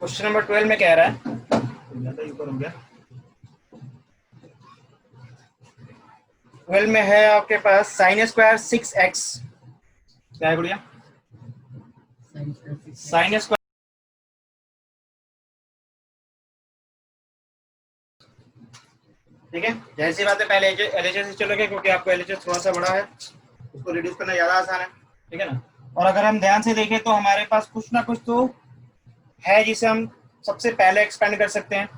Question number 12 में कह रहा है, ऊपर हो गया, 12 में है आपके पास साइन स्क्वायर 6x, क्या है गुड़िया? साइन स्क्वायर, ठीक है। जैसी बात है, पहले एलएचएस से चलोगे क्योंकि आपको एलएचएस थोड़ा सा बड़ा है, उसको रिड्यूस करना ज्यादा आसान है, ठीक है ना। और अगर हम ध्यान से देखें तो हमारे पास कुछ ना कुछ तो है जिसे हम सबसे पहले एक्सपेंड कर सकते हैं।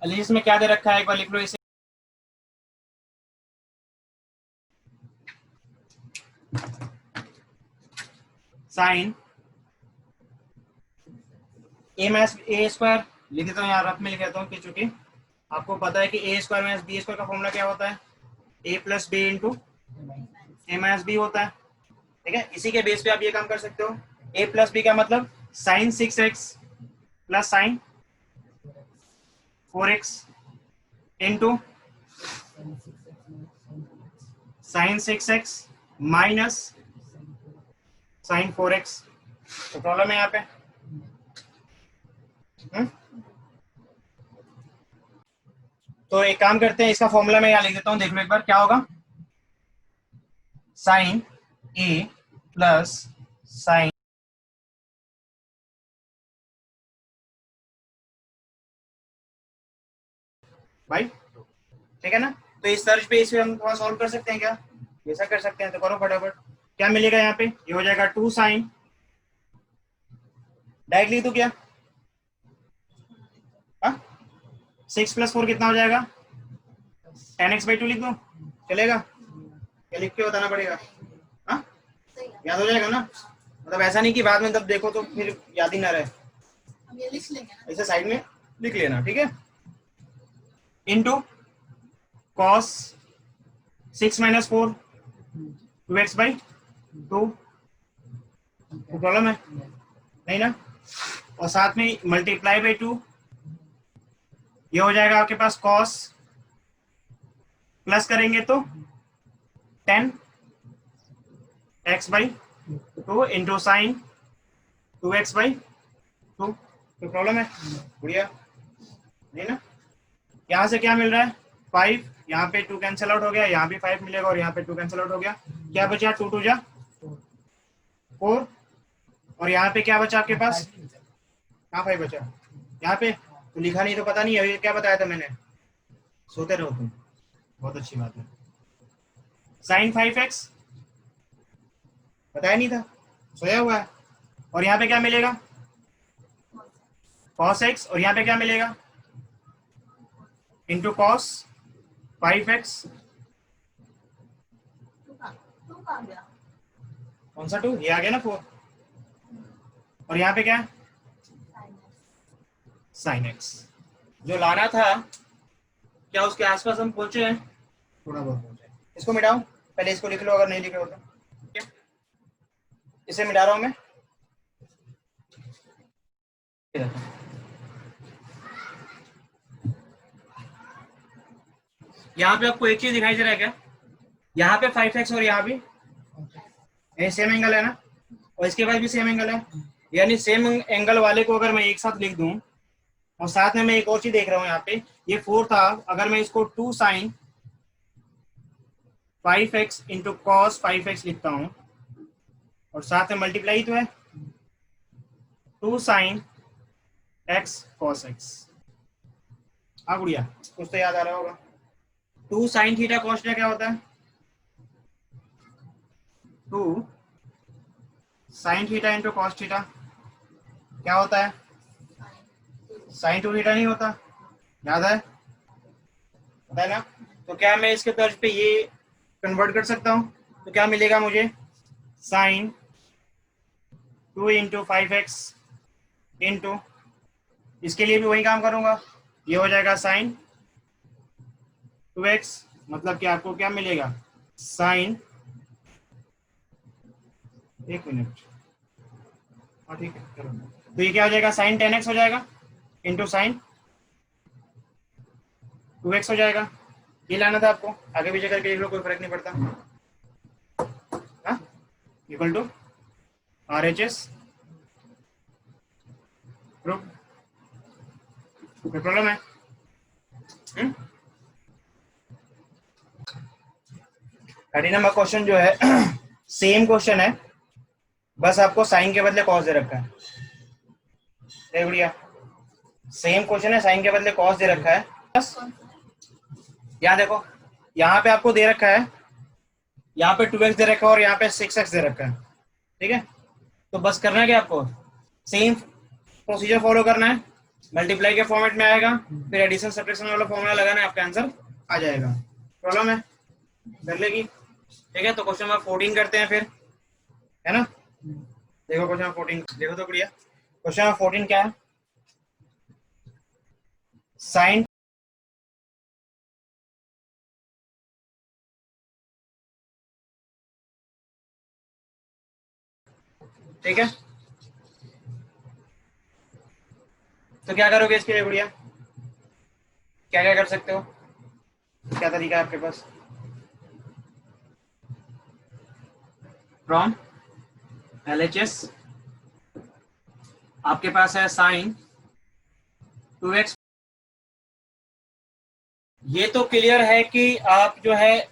एलएचएस में क्या दे रखा है, एक बार लिख लो इसे। साइन ए स्क्वायर लिख देता हूँ, यहाँ रफ में लिख देता हूँ कि चूंकि आपको पता है कि ए स्क्वायर माइनस बी स्क्वायर का फॉर्मूला क्या होता है, ए प्लस बी इंटू ए माइनस बी होता है, ठीक है। इसी के बेस पे आप ये काम कर सकते हो। ए प्लस बी का मतलब sine 6x plus sine 4x into sine 6x minus sine 4x। तो प्रॉब्लम है यहाँ पे। तो एक काम करते हैं, इसका फॉर्मूला मैं यहाँ लिख देता हूँ, देख लो एक बार क्या होगा। साइन ए प्लस साइन, भाई ठीक है ना। तो इस तर्ज पे इसे हम थोड़ा सॉल्व कर सकते हैं क्या? ऐसा कर सकते हैं, तो करो फटाफट। क्या मिलेगा यहाँ पे? ये हो जाएगा 2 साइन, डायरेक्ट लिख दो क्या? 6 प्लस 4 कितना हो जाएगा? 10x/2 लिख दो, चलेगा? क्या लिख के बताना पड़ेगा? हाँ, याद हो जाएगा ना? मतलब ऐसा नहीं कि बाद में तब देखो तो फिर याद ही ना रहे, ऐसे साइड में लिख लेना, ठीक है। Into cos 6 minus 4 2x/2, problem है नहीं ना। और साथ में मल्टीप्लाई बाई 2, ये हो जाएगा आपके पास कॉस, प्लस करेंगे तो 10x/2 इंटू साइन 2x/2। तो प्रॉब्लम है बढ़िया नहीं ना। यहाँ से क्या मिल रहा है? 5, यहाँ पे 2 कैंसिल आउट हो गया, यहाँ भी 5 मिलेगा और यहाँ पे 2 कैंसिल आउट हो गया। क्या बचा? 2 2 जा 4, और यहाँ पे क्या बचा आपके पास? कहाँ 5 बचा? यहाँ पे तो लिखा नहीं, तो पता नहीं है क्या बताया था मैंने। सोते रहो तुम, बहुत अच्छी बात है। साइन 5x बताया नहीं था, सोया हुआ है। और यहाँ पे क्या मिलेगा? cos x, और यहाँ पे क्या मिलेगा? Into cos 5x। कौन सा 2? ये आ गया ना 4, और यहाँ पे क्या? Sine x। जो लाना था, क्या उसके आसपास हम पहुंचे हैं? थोड़ा बहुत पहुंचे। इसको मिटाओ, पहले इसको लिख लो अगर नहीं लिखे हो तो, ठीक है। इसे मिटा रहा हूं मैं, यहाँ पे आपको एक चीज दिखाई दे रहा है क्या? यहाँ पे 5x और यहाँ भी सेम एंगल है ना, और इसके पास भी सेम एंगल है, यानी सेम एंगल वाले को अगर मैं एक साथ लिख दूं, और साथ में मैं एक और चीज देख रहा हूँ यहाँ पे, ये 4 था, अगर मैं इसको 2 sign 5x into cos 5x लिखता हूँ, और साथ में मल्टीप्लाई तो है 2 साइन x कॉस x। हाँ गुड़िया, कुछ तो याद आ रहा होगा। 2 साइन थीटा कॉस थीटा क्या होता है? 2 sine theta into cos theta क्या होता है? साइन 2 थीटा नहीं होता, याद है? पता है ना। तो क्या मैं इसके तर्ज पे ये कन्वर्ट कर सकता हूँ? तो क्या मिलेगा मुझे? साइन 2 इंटू 5x इंटू, इसके लिए भी वही काम करूंगा, ये हो जाएगा साइन 2x, मतलब कि आपको क्या मिलेगा? साइन, एक मिनट, हाँ ठीक है चलो। तो ये क्या हो जाएगा? साइन 10x हो जाएगा इंटू साइन 2x हो जाएगा। ये लाना था आपको, आगे पीछे करके देख लो, कोई फर्क नहीं पड़ता। इक्वल टू RHS प्रूव, कोई प्रॉब्लम है? 30 नंबर क्वेश्चन जो है सेम क्वेश्चन है, बस आपको साइन के बदले कॉस दे रखा है। देख बढ़िया, सेम क्वेश्चन है, साइन के बदले कॉस दे रखा है। बस यहाँ देखो, यहाँ पे आपको दे रखा है, यहाँ पे 2x दे रखा है और यहाँ पे 6x दे रखा है। ठीक है, तो बस करना है कि आपको सेम प्रोसीजर फॉलो करना है, मल्टीप्लाई के फॉर्मेट में आएगा, फिर एडिशन सब्ट्रैक्शन वाला फॉर्मूला लगाना है, आपका आंसर आ जाएगा। प्रॉब्लम है, कर लेगी। ठीक है, तो क्वेश्चन नंबर 14 करते हैं फिर, है ना? देखो क्वेश्चन नंबर 14 देखो तो बढ़िया। क्वेश्चन नंबर 14 क्या है? साइन ठीक है, तो क्या करोगे इसके लिए बढ़िया? क्या क्या कर सकते हो, क्या तरीका है आपके पास? फ्रॉम LHS आपके पास है साइन 2x। ये तो क्लियर है कि आप जो है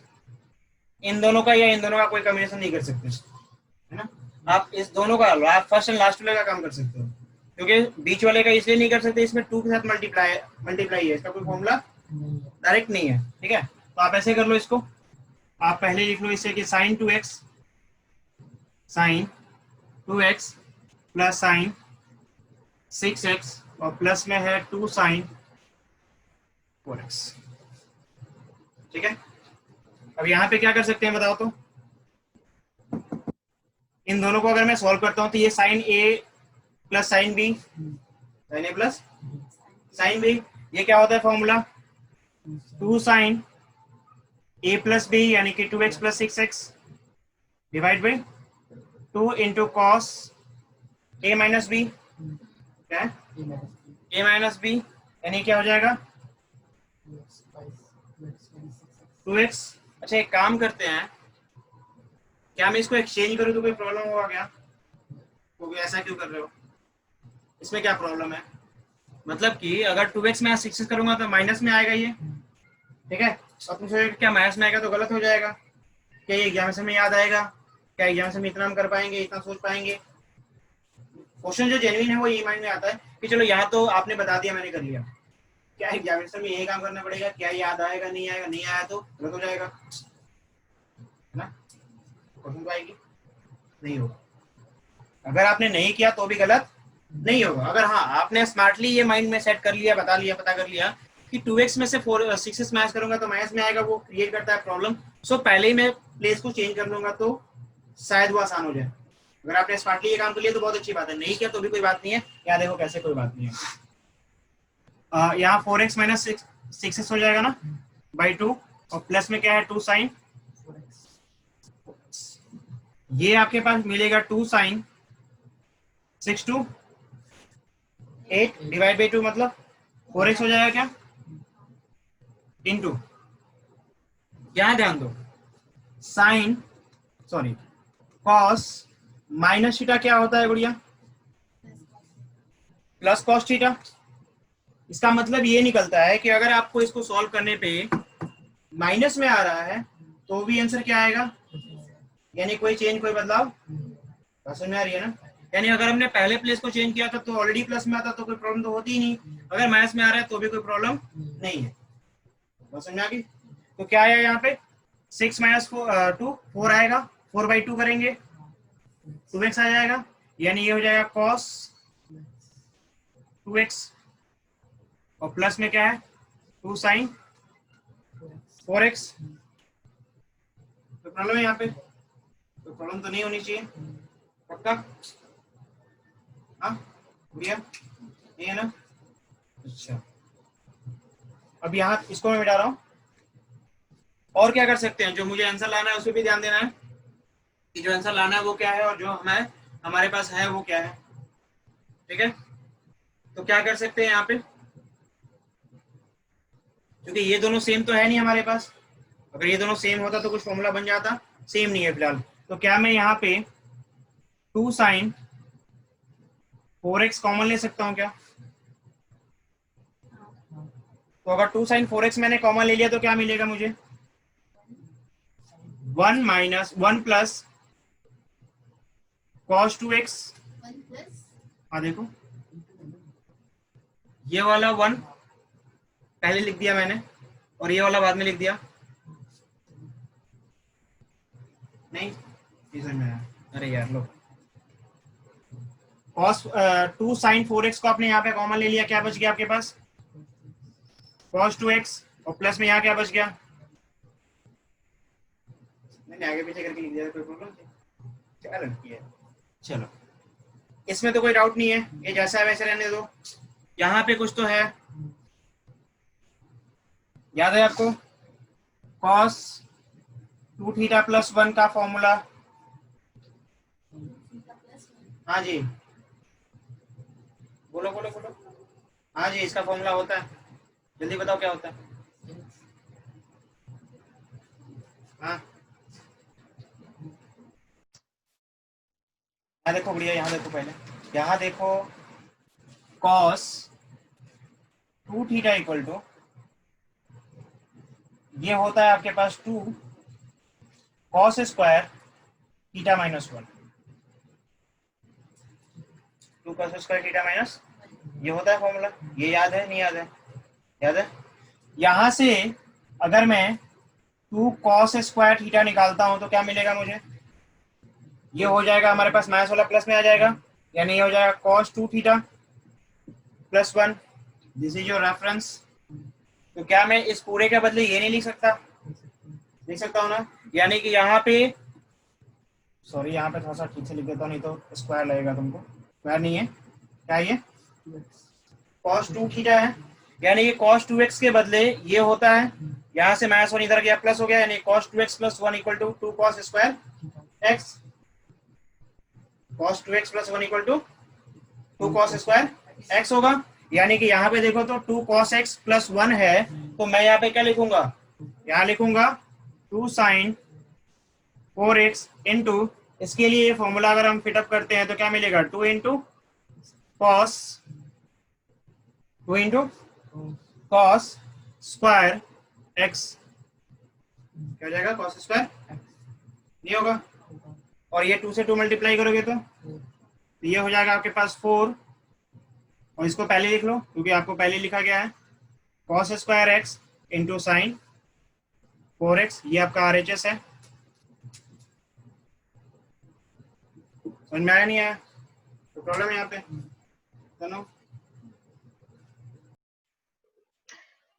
इन दोनों का या इन दोनों का कोई कॉम्बिनेशन नहीं कर सकते, है ना? आप इस दोनों का, आप फर्स्ट एंड लास्ट वाले का काम कर सकते हो, क्योंकि बीच वाले का इसलिए नहीं कर सकते, इसमें 2 के साथ मल्टीप्लाई है, इसका कोई फॉर्मूला डायरेक्ट नहीं है। ठीक है, तो आप ऐसे कर लो इसको, आप पहले लिख लो इसे कि sign 2x plus sign 6x और प्लस में है 2 साइन 4x। ठीक है, अब यहाँ पे क्या कर सकते हैं बताओ तो? इन दोनों को अगर मैं सॉल्व करता हूँ तो ये sine a plus sine b, sine a plus sine b, ये क्या होता है formula? 2 sine a plus b यानी कि 2x प्लस 6x divide by 2 into cos a minus b, क्या है? a माइनस b यानी क्या हो जाएगा? 2x। अच्छा एक काम करते हैं, क्या मैं इसको एक्सचेंज करूँ तो कोई प्रॉब्लम होगा क्या? तो ऐसा क्यों कर रहे हो? इसमें क्या प्रॉब्लम है? मतलब कि अगर 2x में 6x करूंगा तो माइनस में आएगा ये। ठीक है, अब तुम सोचोगे क्या माइनस में आएगा तो गलत हो जाएगा, क्या ये एग्जामिनेशन में याद आएगा? क्या एग्जामिनेशन में इतना हम कर पाएंगे, इतना सोच पाएंगे? क्वेश्चन जो जेन्युइन है वो ये माइंड में आता है कि चलो यहाँ तो आपने बता दिया, मैंने कर लिया, क्या एग्जामिनेशन में यही काम करना पड़ेगा? क्या याद आएगा? नहीं आएगा, नहीं आया तो गलत हो जाएगा ना, क्वेश्चन तो आएगी नहीं होगा। अगर आपने नहीं किया तो भी गलत नहीं होगा। अगर हाँ आपने स्मार्टली ये माइंड में सेट कर लिया, बता लिया, पता कर लिया कि 2x में से 6x मैच करूंगा तो माइनस में आएगा, वो क्रिएट करता है प्रॉब्लम, सो पहले ही मैं प्लेस को चेंज कर लूंगा तो शायद वो आसान हो जाए। अगर आपने स्मार्टली ये काम कर लिया तो बहुत अच्छी बात है, नहीं किया तो भी कोई बात नहीं है। यहाँ देखो कैसे कोई बात नहीं है, यहाँ 4x माइनस 6x हो जाएगा ना बाई 2, और प्लस में क्या है 2 साइन, ये आपके पास मिलेगा 2 साइन 6 2 8 डिवाइड बाई 2 मतलब 4x हो जाएगा क्या, इनटू क्या ध्यान दो, sine sorry cos minus theta क्या होता है गुड़िया? Plus cos theta. इसका मतलब ये निकलता है कि अगर आपको इसको सॉल्व करने पे माइनस में आ रहा है तो भी आंसर क्या आएगा, यानी कोई चेंज कोई बदलाव समझ में आ रही है ना? यानी अगर हमने पहले प्लेस को चेंज किया था तो ऑलरेडी प्लस में आता तो कोई प्रॉब्लम तो होती ही नहीं, अगर माइनस में आ रहा है तो भी कोई प्रॉब्लम नहीं है। समझ में आ गई? तो क्या आया यहाँ पे 6 माइनस 2 4 आएगा, 4 बाई 2 करेंगे 2x आ जाएगा, यानी ये हो जाएगा cos 2x और प्लस में क्या है 2 साइन 4x। तो प्रॉब्लम है यहाँ पे? तो प्रॉब्लम तो नहीं होनी चाहिए, पक्का? हाँ भैया नहीं है ना? अच्छा अब यहाँ इसको मैं मिटा रहा हूँ। और क्या कर सकते हैं, जो मुझे आंसर लाना है उस पर भी ध्यान देना है कि जो आंसर लाना है वो क्या है और जो हमारे पास है वो क्या है। ठीक है, तो क्या कर सकते हैं यहाँ पे, क्योंकि ये दोनों सेम तो है नहीं हमारे पास, अगर ये दोनों सेम होता तो कुछ फॉर्मूला बन जाता, सेम नहीं है फिलहाल। तो क्या मैं यहाँ पे 2 साइन 4x कॉमन ले सकता हूँ क्या? तो अगर 2 sin 4x मैंने कॉमन ले लिया तो क्या मिलेगा मुझे? 1 माइनस 1 प्लस cos 2x। हाँ देखो, ये वाला 1 पहले लिख दिया मैंने और ये वाला बाद में लिख दिया। नहीं समझ में आया? अरे यार लो, cos 2 sin 4x को आपने यहाँ पे कॉमन ले लिया, क्या बच गया आपके पास? cos 2x और प्लस में यहाँ क्या बच गया? मैंने आगे पीछे करके लिख दिया, कोई प्रॉब्लम थी? क्या लड़की है, चलो इसमें तो कोई डाउट नहीं है, ये जैसा है वैसे रहने दो। यहाँ पे कुछ तो है, याद है आपको? cos 2 थीटा प्लस 1 का फॉर्मूला। हाँ जी, बोलो बोलो बोलो। हाँ जी, इसका फॉर्मूला होता है, जल्दी बताओ क्या होता है। हाँ यहाँ देखो बढ़िया, यहाँ देखो, पहले यहाँ देखो, cos 2 थीटा इक्वल टू, ये होता है आपके पास 2 cos square theta minus 1। 2 cos square theta minus, ये होता है फॉर्मूला। ये याद है नहीं याद है? याद है। यहां से अगर मैं 2 cos स्क्वायर थीटा निकालता हूं तो क्या मिलेगा मुझे? ये हो जाएगा हमारे पास माइनस वाला प्लस में आ जाएगा, यानी ये हो जाएगा cos 2 theta plus 1। This is your reference. तो क्या मैं इस पूरे के बदले ये नहीं लिख सकता? लिख सकता हूँ ना, यानी कि यहाँ पे, सॉरी यहाँ पे थोड़ा सा ठीक से लिख देता हूँ, नहीं तो स्क्वायर लगेगा तुमको। स्क्वायर नहीं है, क्या ये cos 2 थीटा है, यानी कि cos 2x के बदले ये होता है, यहाँ से माइनस 1 इधर गया प्लस हो गया, यानी cos 2x plus 1 equal to 2 cos square x। cos 2x plus 1 equal to 2 cos square x होगा। यानी कि यहाँ पे देखो तो 2 cos x प्लस 1 है, तो मैं यहाँ पे क्या लिखूंगा? यहाँ लिखूंगा 2 sin 4x इंटू, इसके लिए ये फॉर्मूला अगर हम फिटअप करते हैं तो क्या मिलेगा? 2 into cos, 2 into cos square x, क्या हो जाएगा? कॉस स्क्वायर नहीं होगा, और ये 2 से 2 मल्टीप्लाई करोगे तो ये हो जाएगा आपके पास 4, और इसको पहले लिख लो क्योंकि आपको पहले लिखा गया है, cos square x into sine 4x, ये आपका RHS है। समझ में आया नहीं आया? तो प्रॉब्लम है यहाँ पे दोनों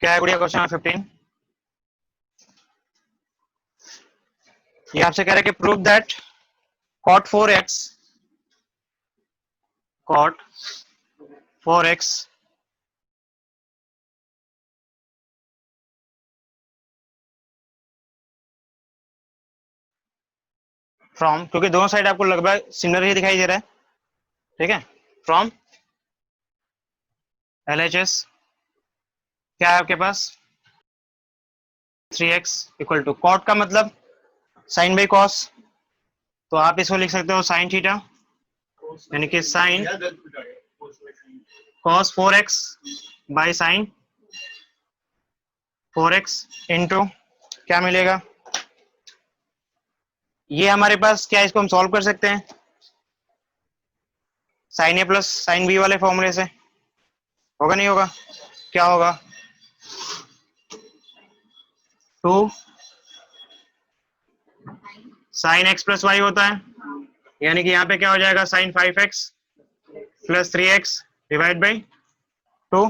क्या है? गुड़िया क्वेश्चन 15 ये आपसे कह रहा है कि prove that cot 4x from, क्योंकि दोनों साइड आपको लगभग सिमिलर ही दिखाई दे रहा है, ठीक है, फ्रॉम LHS क्या है आपके पास? 3x इक्वल टू, कॉट का मतलब साइन बाई कॉस, तो आप इसको लिख सकते हो साइन थीटा, यानी कि sine cos 4x by sine 4x into क्या मिलेगा? ये हमारे पास क्या, इसको हम सॉल्व कर सकते हैं साइन ए प्लस साइन बी वाले फॉर्मूले से, होगा नहीं होगा? क्या होगा? 2 साइन एक्स प्लस वाई होता है, यानी कि यहाँ पे क्या हो जाएगा? Sine 5x plus 3x divide by 2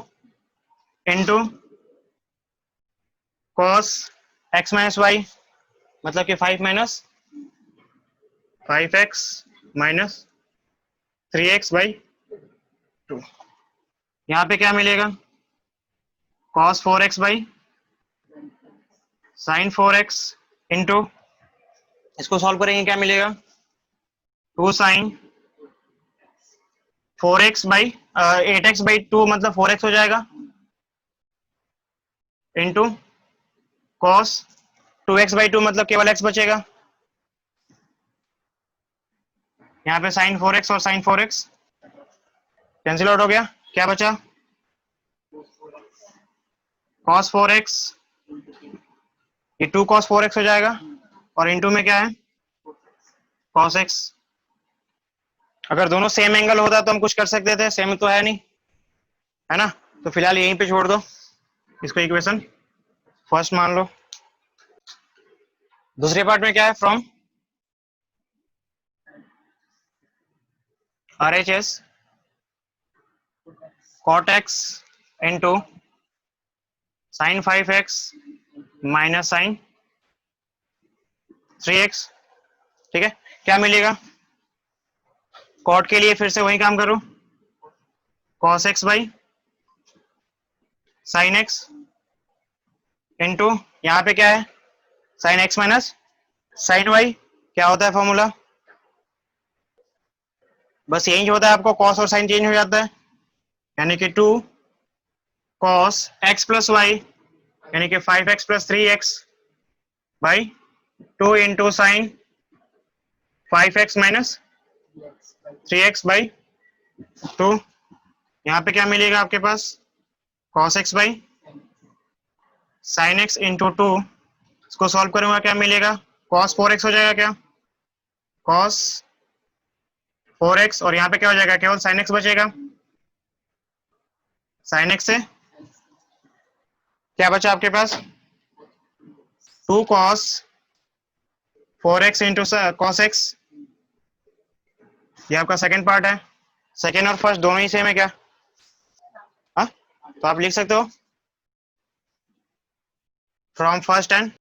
into cos x minus y, मतलब कि 5 minus 5x minus 3x by 2। यहाँ पे क्या मिलेगा? cos 4x by sine 4x into, इसको सॉल्व करेंगे क्या मिलेगा? 2 sign 4x by 8x by 2 मतलब 4x हो जाएगा, इंटू कॉस 2x बाई 2 मतलब केवल x बचेगा, यहाँ पे साइन 4x और साइन 4x कैंसिल आउट हो गया, क्या बचा? cos 4x, ये 2 cos 4x हो जाएगा, और इनटू में क्या है cos x। अगर दोनों सेम एंगल होता तो हम कुछ कर सकते थे, सेम तो है नहीं, है ना, तो फिलहाल यहीं पे छोड़ दो इसको, इक्वेशन फर्स्ट मान लो। दूसरे पार्ट में क्या है, from RHS cot x into sin 5x minus sin 3x, ठीक है। क्या मिलेगा, कॉट के लिए फिर से वही काम करो, cos x by sin x into यहाँ पे क्या है sin x minus sin y, क्या होता है फॉर्मूला, बस यही होता है, आपको cos और sin चेंज हो जाता है, यानी कि 2 cos x प्लस y यानी कि 5x plus 3x by 2 into sign 5x minus 3x by 2। यहाँ पे क्या मिलेगा आपके पास, cos x by sin x into 2, इसको सॉल्व करूंगा क्या मिलेगा, cos 4x हो जाएगा, क्या cos 4x, और यहाँ पे क्या हो जाएगा, केवल sin x बचेगा, sin x से क्या बचा आपके पास, 2 cos 4x into cos x, ये आपका सेकेंड पार्ट है। सेकेंड और फर्स्ट दोनों ही सेम है क्या, हाँ, तो आप लिख सकते हो फ्रॉम फर्स्ट एंड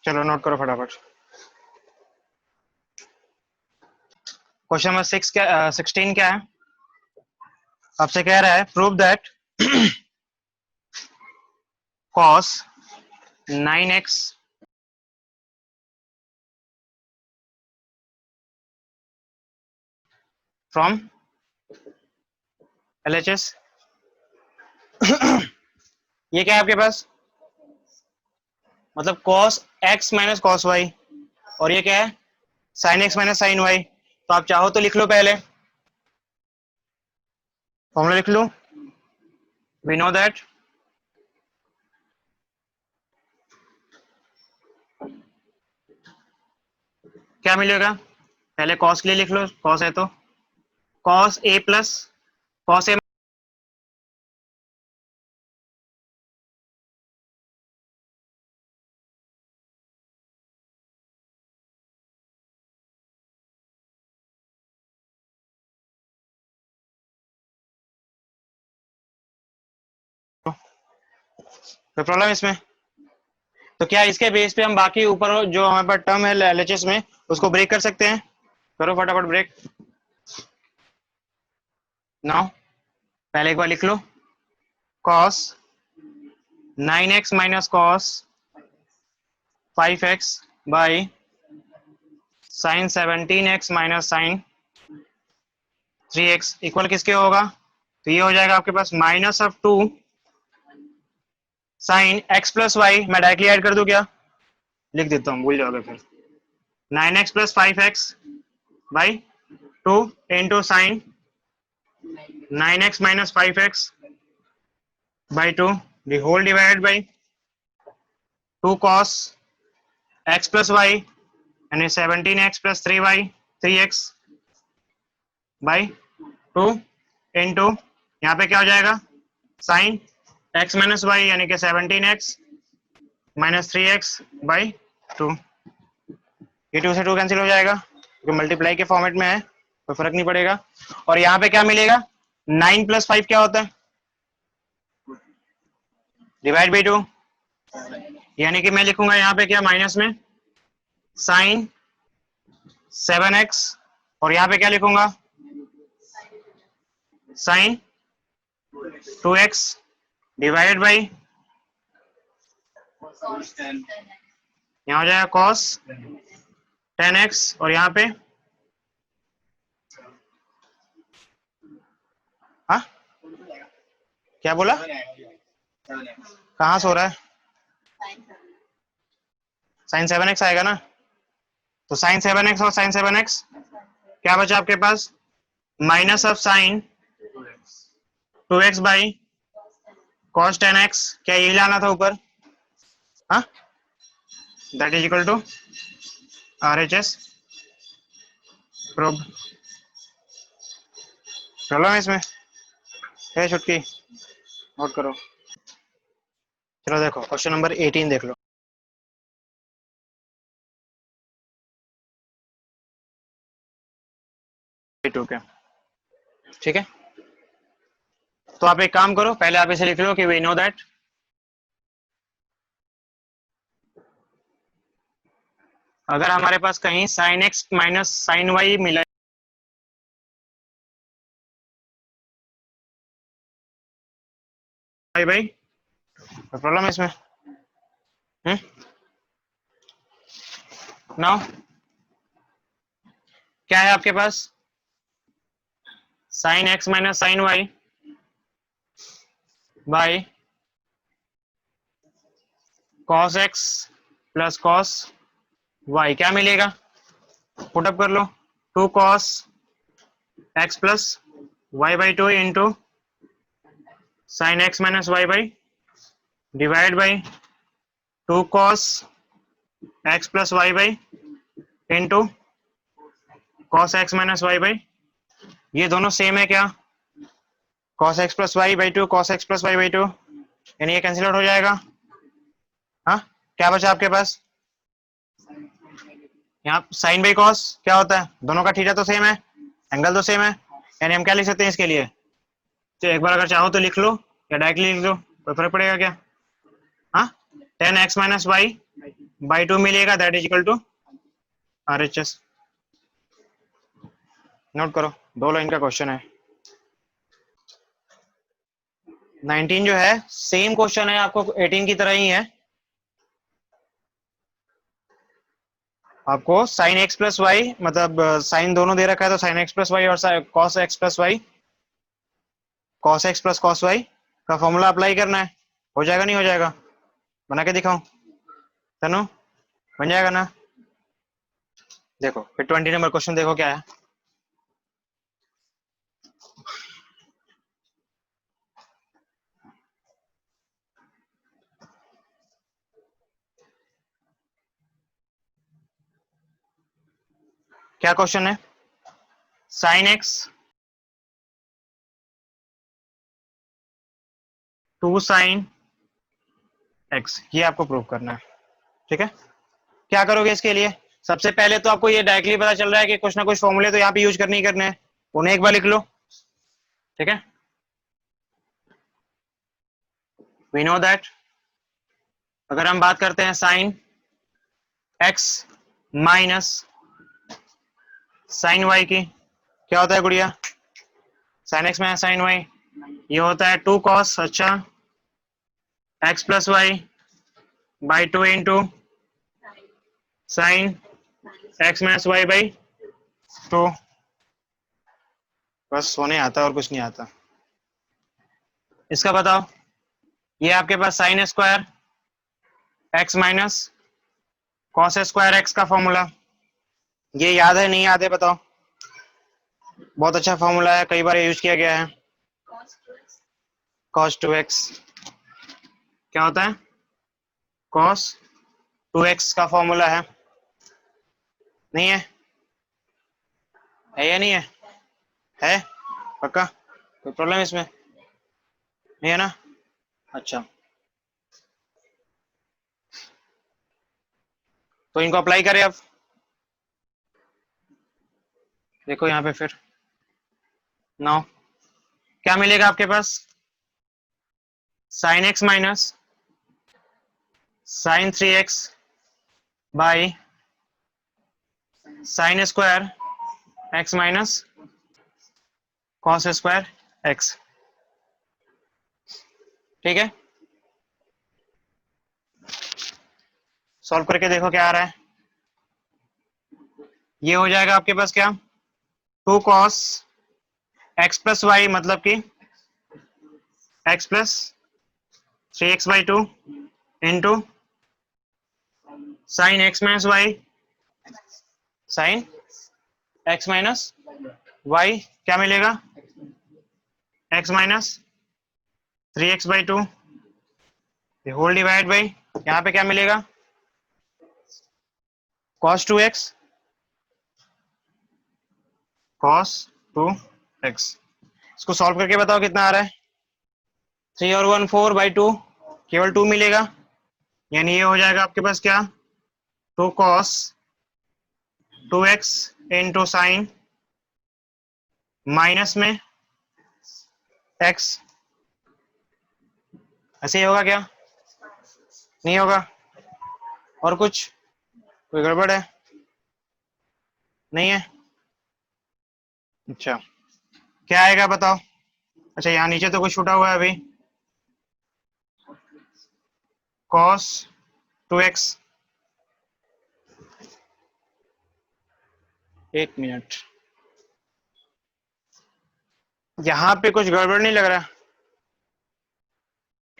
चलो नोट करो फटाफट। क्वेश्चन नंबर 16 क्या है, आपसे कह रहा है prove that cos 9x from LHS। ये क्या है आपके पास, मतलब cos x minus cos y, और ये क्या है sin x minus sin y, तो आप चाहो तो लिख लो, पहले फॉर्मूला लिख लो, वी नो दैट क्या मिलेगा, पहले cos के लिए लिख लो, cos है तो cos a plus cos a कोई प्रॉब्लम इसमें, तो क्या इसके बेस पे हम बाकी ऊपर जो हमारे पास टर्म है LHS में उसको ब्रेक कर सकते हैं, करो फटाफट ब्रेक नाउ। पहले एक बार लिख लो, cos 9x minus cos 5x by sin 17x minus sin 3x equal किसके होगा, तो ये हो जाएगा आपके पास minus of 2 sin x plus y, मैं डायरेक्टली ऐड कर दूं क्या, लिख देता हूँ भूल जाओगे फिर, 9x plus 5x by 2 into sine 9x minus 5x by 2 the whole divided by 2 cos x plus y यानी 17x plus 3y 3x by 2 into यहाँ पे क्या हो जाएगा साइन x माइनस वाई यानी कि 17x माइनस 3x बाई 2, ये 2 से 2 कैंसिल हो जाएगा क्योंकि मल्टीप्लाई के फॉर्मेट में है, कोई फर्क नहीं पड़ेगा। और यहाँ पे क्या मिलेगा, 9 प्लस 5 क्या होता है, डिवाइड बाई 2, यानी कि मैं लिखूंगा यहाँ पे क्या माइनस में साइन 7x, और यहाँ पे क्या लिखूंगा साइन 2x डिवाइडेड बाई, यहाँ हो जाएगा cos 10x, और यहाँ पे हाँ क्या बोला, कहाँ से हो रहा है, साइन 7x आएगा ना, तो साइन 7x और साइन 7x, क्या बचा आपके पास, minus of sine 2x by cos 10x, क्या ये लाना था ऊपर, हाँ, that is equal to RHS प्रोब। चलो इसमें है छुट्टी, नोट करो। चलो देखो क्वेश्चन नंबर 18 देख लो। ठीक है, तो आप एक काम करो, पहले आप इसे लिख लो कि वी नो दैट अगर हमारे पास कहीं sine x minus sine y मिला भाई भाई, कोई प्रॉब्लम है इसमें, नाउ क्या है आपके पास, sine x minus sine y by cos x plus cos y, क्या मिलेगा, पुटअप कर लो, 2 cos x plus y by 2 into sine x minus y by divide by 2 cos x plus y by into cos x minus y by, ये दोनों same है क्या, cos x plus y by 2 cos x plus y by 2, यानी ये cancel out हो जाएगा। हाँ, क्या बचा आपके पास, यहाँ साइन बाई कॉस क्या होता है, दोनों का थीटा तो सेम है, एंगल तो सेम है, यानी हम क्या लिख सकते हैं इसके लिए, तो एक बार अगर चाहो तो लिख लो या डायरेक्टली लिख दो, कोई फर्क पड़ेगा क्या, हाँ, 10x माइनस वाई बाई 2 मिलेगा, that is equal to RHS। Note करो, 2 लाइन का क्वेश्चन है। 19 जो है सेम क्वेश्चन है, आपको 18 की तरह ही है, आपको साइन एक्स प्लस वाई मतलब साइन दोनों दे रखा है, तो साइन एक्स प्लस वाई और cos x plus y, cos x plus cos y का फॉर्मूला अप्लाई करना है, हो जाएगा नहीं हो जाएगा, बना के दिखाऊं तनु, बन जाएगा ना, देखो फिर 20 नंबर क्वेश्चन देखो क्या है, क्या क्वेश्चन है, साइन एक्स 2 साइन एक्स, ये आपको प्रूव करना है, ठीक है, क्या करोगे इसके लिए, सबसे पहले तो आपको ये डायरेक्टली पता चल रहा है कि कुछ ना कुछ फॉर्मूले तो यहाँ पे यूज करने ही करने हैं, उन्हें एक बार लिख लो, ठीक है, वी नो दैट अगर हम बात करते हैं sine x minus sine y की, क्या होता है गुड़िया, sine x minus sine y, ये होता है 2 कॉस, अच्छा, x plus y by 2 into sine x minus y by 2, बस सोने आता है और कुछ नहीं आता। इसका बताओ, ये आपके पास sine square x minus cos square x का फॉर्मूला, ये याद है नहीं याद है बताओ, बहुत अच्छा फॉर्मूला है, कई बार यूज किया गया है, cos 2x क्या होता है, cos 2x का फॉर्मूला है, नहीं है, है या नहीं है, है पक्का, कोई प्रॉब्लम इसमें नहीं है ना, अच्छा, तो इनको अप्लाई करें अब, देखो यहाँ पे फिर नाउ क्या मिलेगा आपके पास, sine x minus sine 3x by sine square x minus cos square x, ठीक है, सॉल्व करके देखो क्या आ रहा है, ये हो जाएगा आपके पास क्या, 2 कॉस एक्स प्लस वाई मतलब कि x plus 3x by 2 into sine x minus y sine x minus y क्या मिलेगा, x minus 3x/2 whole divide by यहाँ पे क्या मिलेगा, cos 2x cos 2x। इसको सॉल्व करके बताओ कितना आ रहा है, 3 और 1 4/2 केवल 2 मिलेगा, यानी ये हो जाएगा आपके पास क्या, 2 cos 2x into sine minus में x। ऐसे ही होगा क्या, नहीं होगा, और कुछ कोई गड़बड़ है, नहीं है, अच्छा क्या आएगा बताओ, अच्छा यहाँ नीचे तो कुछ छूटा हुआ है अभी, cos 2x, एक मिनट, यहां पे कुछ गड़बड़ नहीं लग रहा,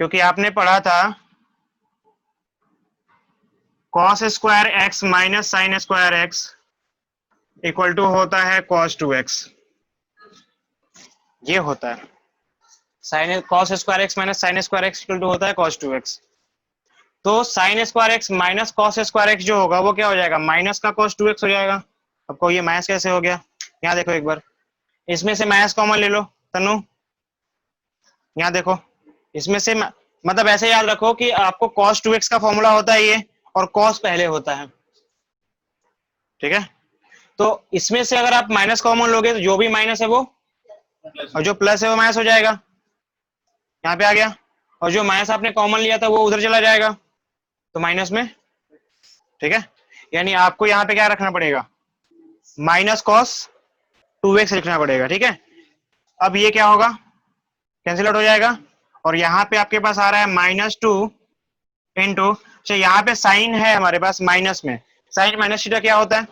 क्योंकि आपने पढ़ा था cos square x minus sine square x equal to होता है cos 2x, ये होता है sine cos square x minus sine square x equal to होता है cos 2x। तो sine square x minus cos square x जो होगा वो क्या हो जाएगा, माइनस का cos 2x हो जाएगा। आपको ये माइनस कैसे हो गया, यहाँ देखो एक बार, इसमें से माइनस कॉमन ले लो तनु, यहाँ देखो इसमें से मतलब ऐसे याद रखो कि आपको cos 2x का फॉर्मूला होता है ये, और cos पहले होता है, ठीक है। तो इसमें से अगर आप माइनस कॉमन लोगे तो जो भी माइनस है वो, और जो प्लस है वो माइनस हो जाएगा, यहाँ पे आ गया, और जो माइनस आपने कॉमन लिया था वो उधर चला जाएगा, तो माइनस में, ठीक है। यानी आपको यहाँ पे क्या रखना पड़ेगा, माइनस कॉस 2x लिखना पड़ेगा, ठीक है। अब ये क्या होगा, कैंसिल आउट हो जाएगा, और यहाँ पे आपके पास आ रहा है -2 इंटू, अच्छा यहाँ पे साइन है हमारे पास माइनस में, साइन माइनस थीटा क्या होता है,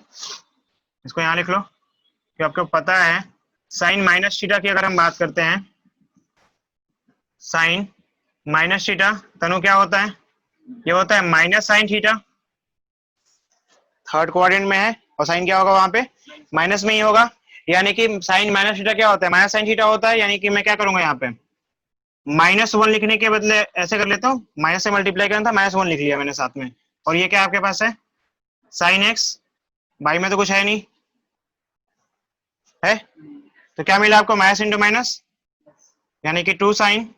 इसको यहाँ लिख लो कि आपको पता है साइन माइनस थीटा की अगर हम बात करते हैं, साइन माइनस थीटा तनु क्या होता है, ये होता है minus sine theta, third quadrant में है, और साइन क्या होगा वहां पे माइनस में ही होगा, यानी कि साइन माइनस थीटा क्या होता है, माइनस साइन थीटा होता है, यानी कि मैं क्या करूंगा यहाँ पे -1 लिखने के बदले ऐसे कर लेता हूँ, माइनस से मल्टीप्लाई करना था, -1 लिख लिया मैंने साथ में, और ये क्या आपके पास है साइन एक्स, बाई में तो कुछ है नहीं है, तो क्या मिला आपको माइनस इंटू माइनस, यानी कि 2 साइन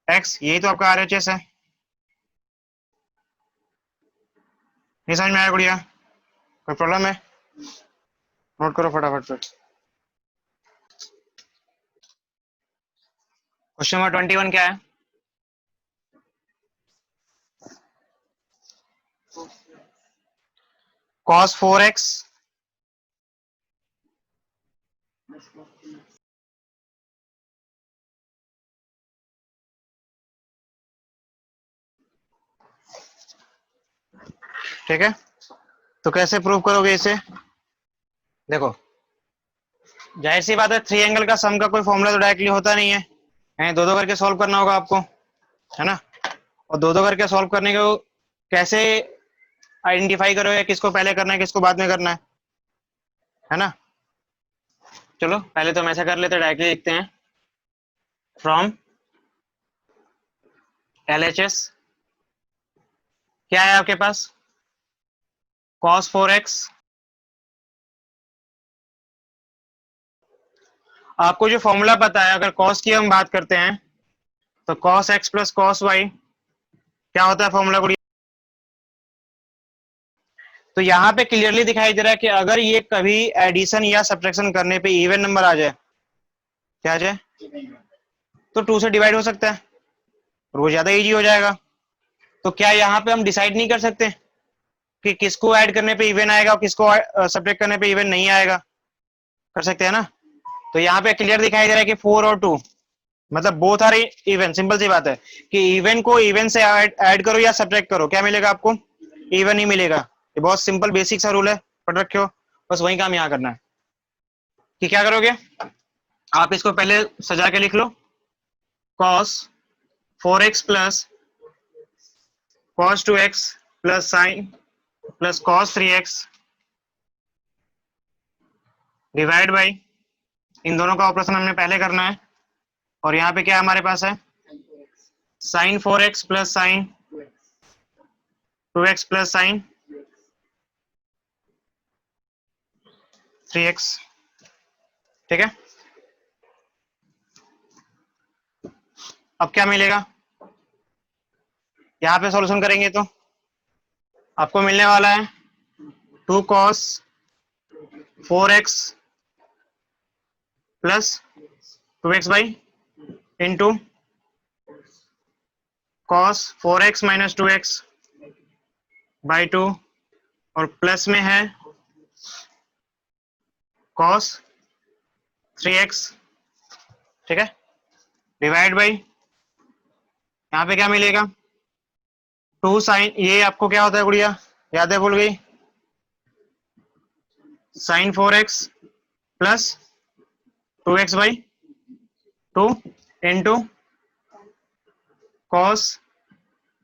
एक्स, यही तो आपका RHS है, नहीं समझ में आया गुड़िया, कोई प्रॉब्लम है, नोट करो फटाफट फिर। क्वेश्चन नंबर 21 क्या है, cos 4x ठीक है, तो कैसे प्रूव करोगे इसे, देखो जाहिर सी बात है 3 एंगल का सम का कोई फॉर्मूला तो डायरेक्टली होता नहीं है, दो दो करके सॉल्व करना होगा आपको, है ना, और दो दो करके सॉल्व करने को कैसे आइडेंटिफाई करोगे किसको पहले करना है किसको बाद में करना है ना। चलो पहले तो हम ऐसा कर लेते हैं, डायरेक्टली लिखते हैं फ्रॉम LHS क्या है आपके पास, cos 4x, आपको जो फॉर्मूला पता है, अगर cos की हम बात करते हैं तो cos x plus cos y क्या होता है फॉर्मूला को, तो यहाँ पे क्लियरली दिखाई दे रहा है कि अगर ये कभी एडिशन या सब्ट्रैक्शन करने पे इवन नंबर आ जाए, क्या आ जाए, तो 2 से डिवाइड हो सकता है और वो ज्यादा इजी हो जाएगा। तो क्या यहाँ पे हम डिसाइड नहीं कर सकते कि किसको ऐड करने पे इवन आएगा और किसको सब्ट्रैक्ट करने पे इवन नहीं आएगा, कर सकते हैं ना। तो यहाँ पे क्लियर दिखाई दे रहा है कि 4 और 2 मतलब बोथ आर इवन, सिंपल सी बात है कि इवन को इवन से ऐड करो या सब्ट्रैक्ट करो क्या मिलेगा आपको, इवन ही मिलेगा। ये बहुत सिंपल बेसिक सा रूल है, पढ़ रखे हो, बस वही काम यहाँ करना है कि क्या करोगे आप इसको पहले सजा के लिख लो, cos 4x plus cos 2x plus sine plus cos 3x divide by, इन दोनों का ऑपरेशन हमने पहले करना है, और यहाँ पे क्या हमारे पास है, sine 4x plus sine 2x plus sine 3x। ठीक है, अब क्या मिलेगा, यहाँ पे सॉल्यूशन करेंगे तो आपको मिलने वाला है 2 cos 4x plus 2x by into cos 4x minus 2x by 2, और प्लस में है cos 3x। ठीक है, डिवाइड बाई, यहाँ पे क्या मिलेगा 2 साइन, ये आपको क्या होता है गुड़िया, याद है, भूल गई, sine 4x plus 2x by 2 into cos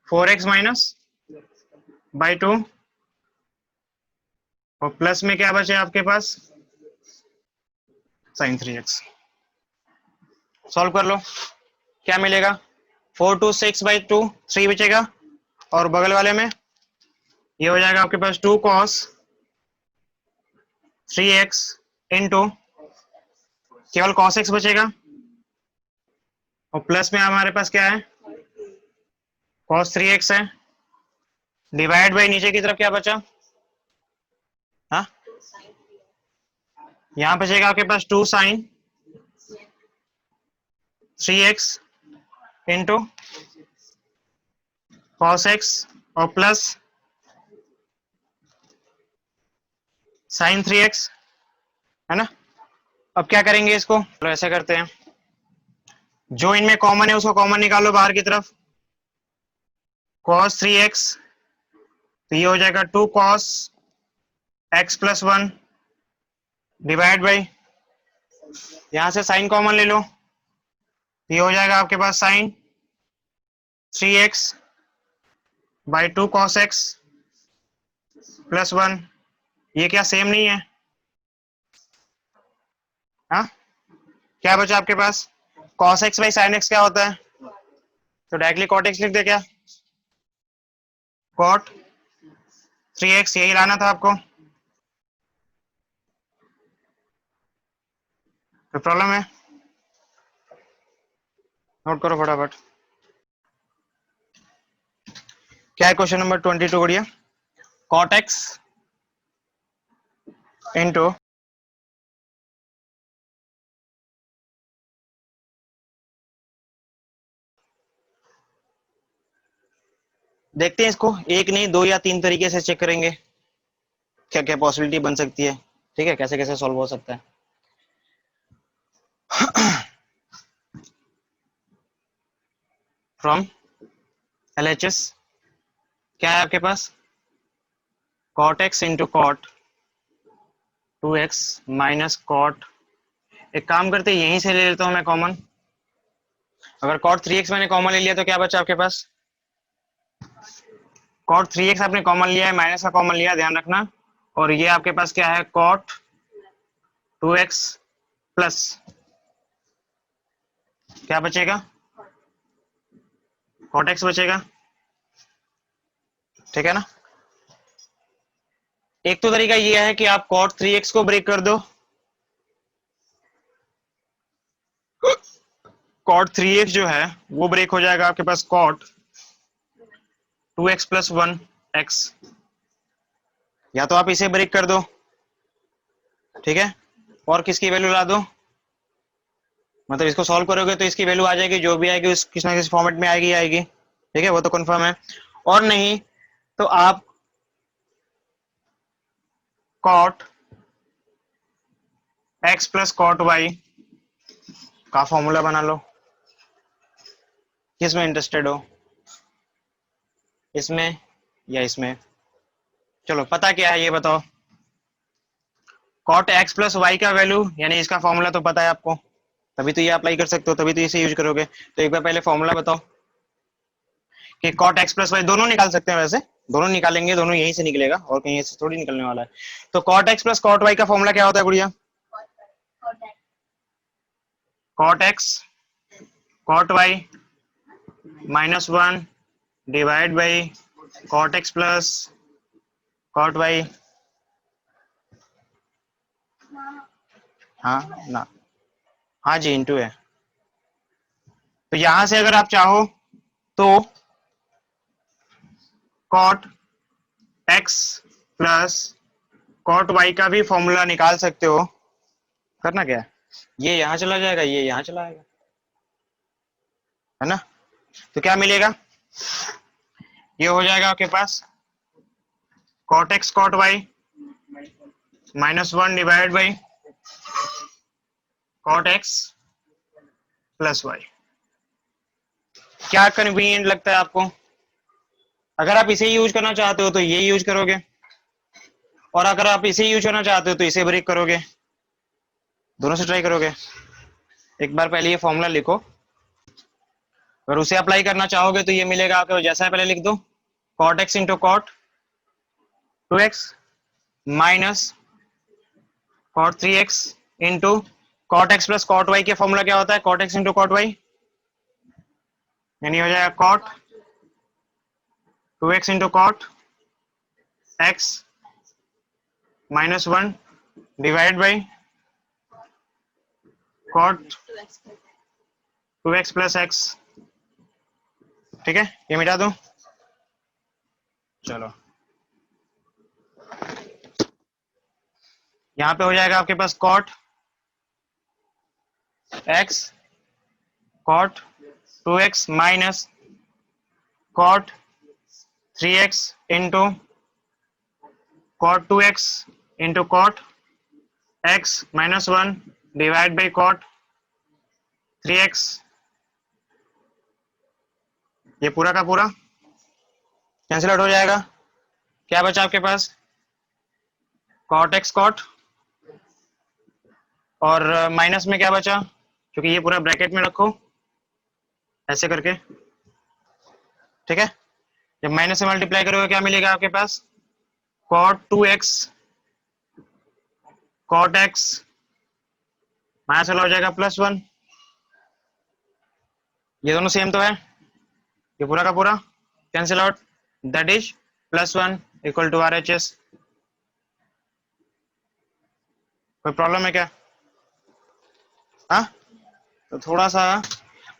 4x minus by 2, और प्लस में क्या बचे आपके पास, साइन 3x। सॉल्व कर लो, क्या मिलेगा 4 2 6 बाई 2, 3 बचेगा, और बगल वाले में ये हो जाएगा आपके पास 2 cos 3x इंटू, केवल cos x बचेगा, और प्लस में हमारे पास क्या है, cos 3x है, डिवाइड बाई नीचे की तरफ क्या बचा, हाँ, यहां बचेगा आपके पास 2 sine 3x into cos x, और प्लस साइन 3x, है ना। अब क्या करेंगे इसको, तो ऐसे करते हैं, जो इनमें कॉमन है उसको कॉमन निकालो बाहर की तरफ, cos 3x, तो ये हो जाएगा 2 cos x plus 1 divide by, यहां से साइन कॉमन ले लो, ये हो जाएगा आपके पास sine 3x by 2 cos x plus 1, ये क्या सेम नहीं है, हाँ, क्या बचा आपके पास, cos x by sin x क्या होता है, तो डायरेक्टली cot x लिख दे, क्या cot 3x, यही लाना था आपको, तो प्रॉब्लम है, नोट करो फटाफट, क्या है क्वेश्चन नंबर 22 बढ़िया, cot x इंटू, देखते हैं इसको, एक नहीं 2 या 3 तरीके से चेक करेंगे क्या क्या पॉसिबिलिटी बन सकती है, ठीक है, कैसे कैसे सॉल्व हो सकता है। फ्रॉम LHS क्या है आपके पास, cot x into cot 2x minus cot, एक काम करते हैं यहीं से ले लेता हूं मैं कॉमन, अगर cot 3x मैंने कॉमन ले लिया तो क्या बचा आपके पास, cot 3x आपने कॉमन लिया है, माइनस का कॉमन लिया, ध्यान रखना, और ये आपके पास क्या है cot 2x प्लस, क्या बचेगा, cot x बचेगा, ठीक है ना। एक तो तरीका ये है कि आप cot 3x को ब्रेक कर दो, cot 3x जो है वो ब्रेक हो जाएगा आपके पास cot 2x प्लस 1x, या तो आप इसे ब्रेक कर दो, ठीक है, और किसकी वैल्यू ला दो, मतलब इसको सॉल्व करोगे तो इसकी वैल्यू आ जाएगी, जो भी आएगी उस किसी ना किसी फॉर्मेट में आएगी आएगी, ठीक है, वो तो कंफर्म है, और नहीं तो आप cot x plus cot y का फॉर्मूला बना लो, किसमें इंटरेस्टेड हो, इसमें या इसमें, चलो पता क्या है ये बताओ, cot x प्लस y का वैल्यू यानी इसका फॉर्मूला तो पता है आपको, तभी तो ये अप्लाई कर सकते हो, तभी तो इसे यूज करोगे, तो एक बार पहले फॉर्मूला बताओ कि cot x प्लस y, दोनों निकाल सकते हैं, वैसे दोनों निकालेंगे, दोनों यहीं से निकलेगा और कहीं से थोड़ी निकलने वाला है, तो cot x plus cot y का फॉर्मूला क्या होता है गुड़िया, cot x cot y -1 divide by cot x plus cot y. हाँ ना, हाँ जी इंटू है। तो यहां से अगर आप चाहो तो cot x plus cot y का भी फॉर्मूला निकाल सकते हो। करना क्या है, ये यहां चला जाएगा, ये यहां चला आएगा, है ना। तो क्या मिलेगा, ये हो जाएगा आपके पास cot x cot y -1 divide by cot x plus y. क्या कन्वीनियंट लगता है आपको? अगर आप इसे यूज करना चाहते हो तो ये यूज करोगे, और अगर आप इसे यूज करना चाहते हो तो इसे ब्रेक करोगे, दोनों से ट्राई करोगे। एक बार पहले ये फॉर्मूला लिखो, अगर उसे अप्लाई करना चाहोगे तो ये मिलेगा आपको, जैसा है पहले लिख दो, cot x into cot 2x minus cot 3x into cot x plus cot y के फॉर्मूला क्या होता है, cot x into cot y, यानी हो जाएगा cot 2x into cot x -1 divide by cot 2x plus x. ठीक है, ये मिटा दूं, चलो यहां पे हो जाएगा आपके पास cot x cot 2x minus cot 3x into cot 2x into cot x -1 divide by cot 3x। ये पूरा का पूरा कैंसिल आउट हो जाएगा, क्या बचा आपके पास, कॉट एक्स कॉट, और माइनस में क्या बचा, क्योंकि ये पूरा ब्रैकेट में रखो ऐसे करके। ठीक है, जब माइनस से मल्टीप्लाई करोगे क्या मिलेगा आपके पास, cot 2x cot x minus वाला हो जाएगा +1। ये दोनों सेम तो है, ये पूरा का पूरा cancel out, that is +1 equal to RHS। कोई प्रॉब्लम है क्या? हाँ, तो थोड़ा सा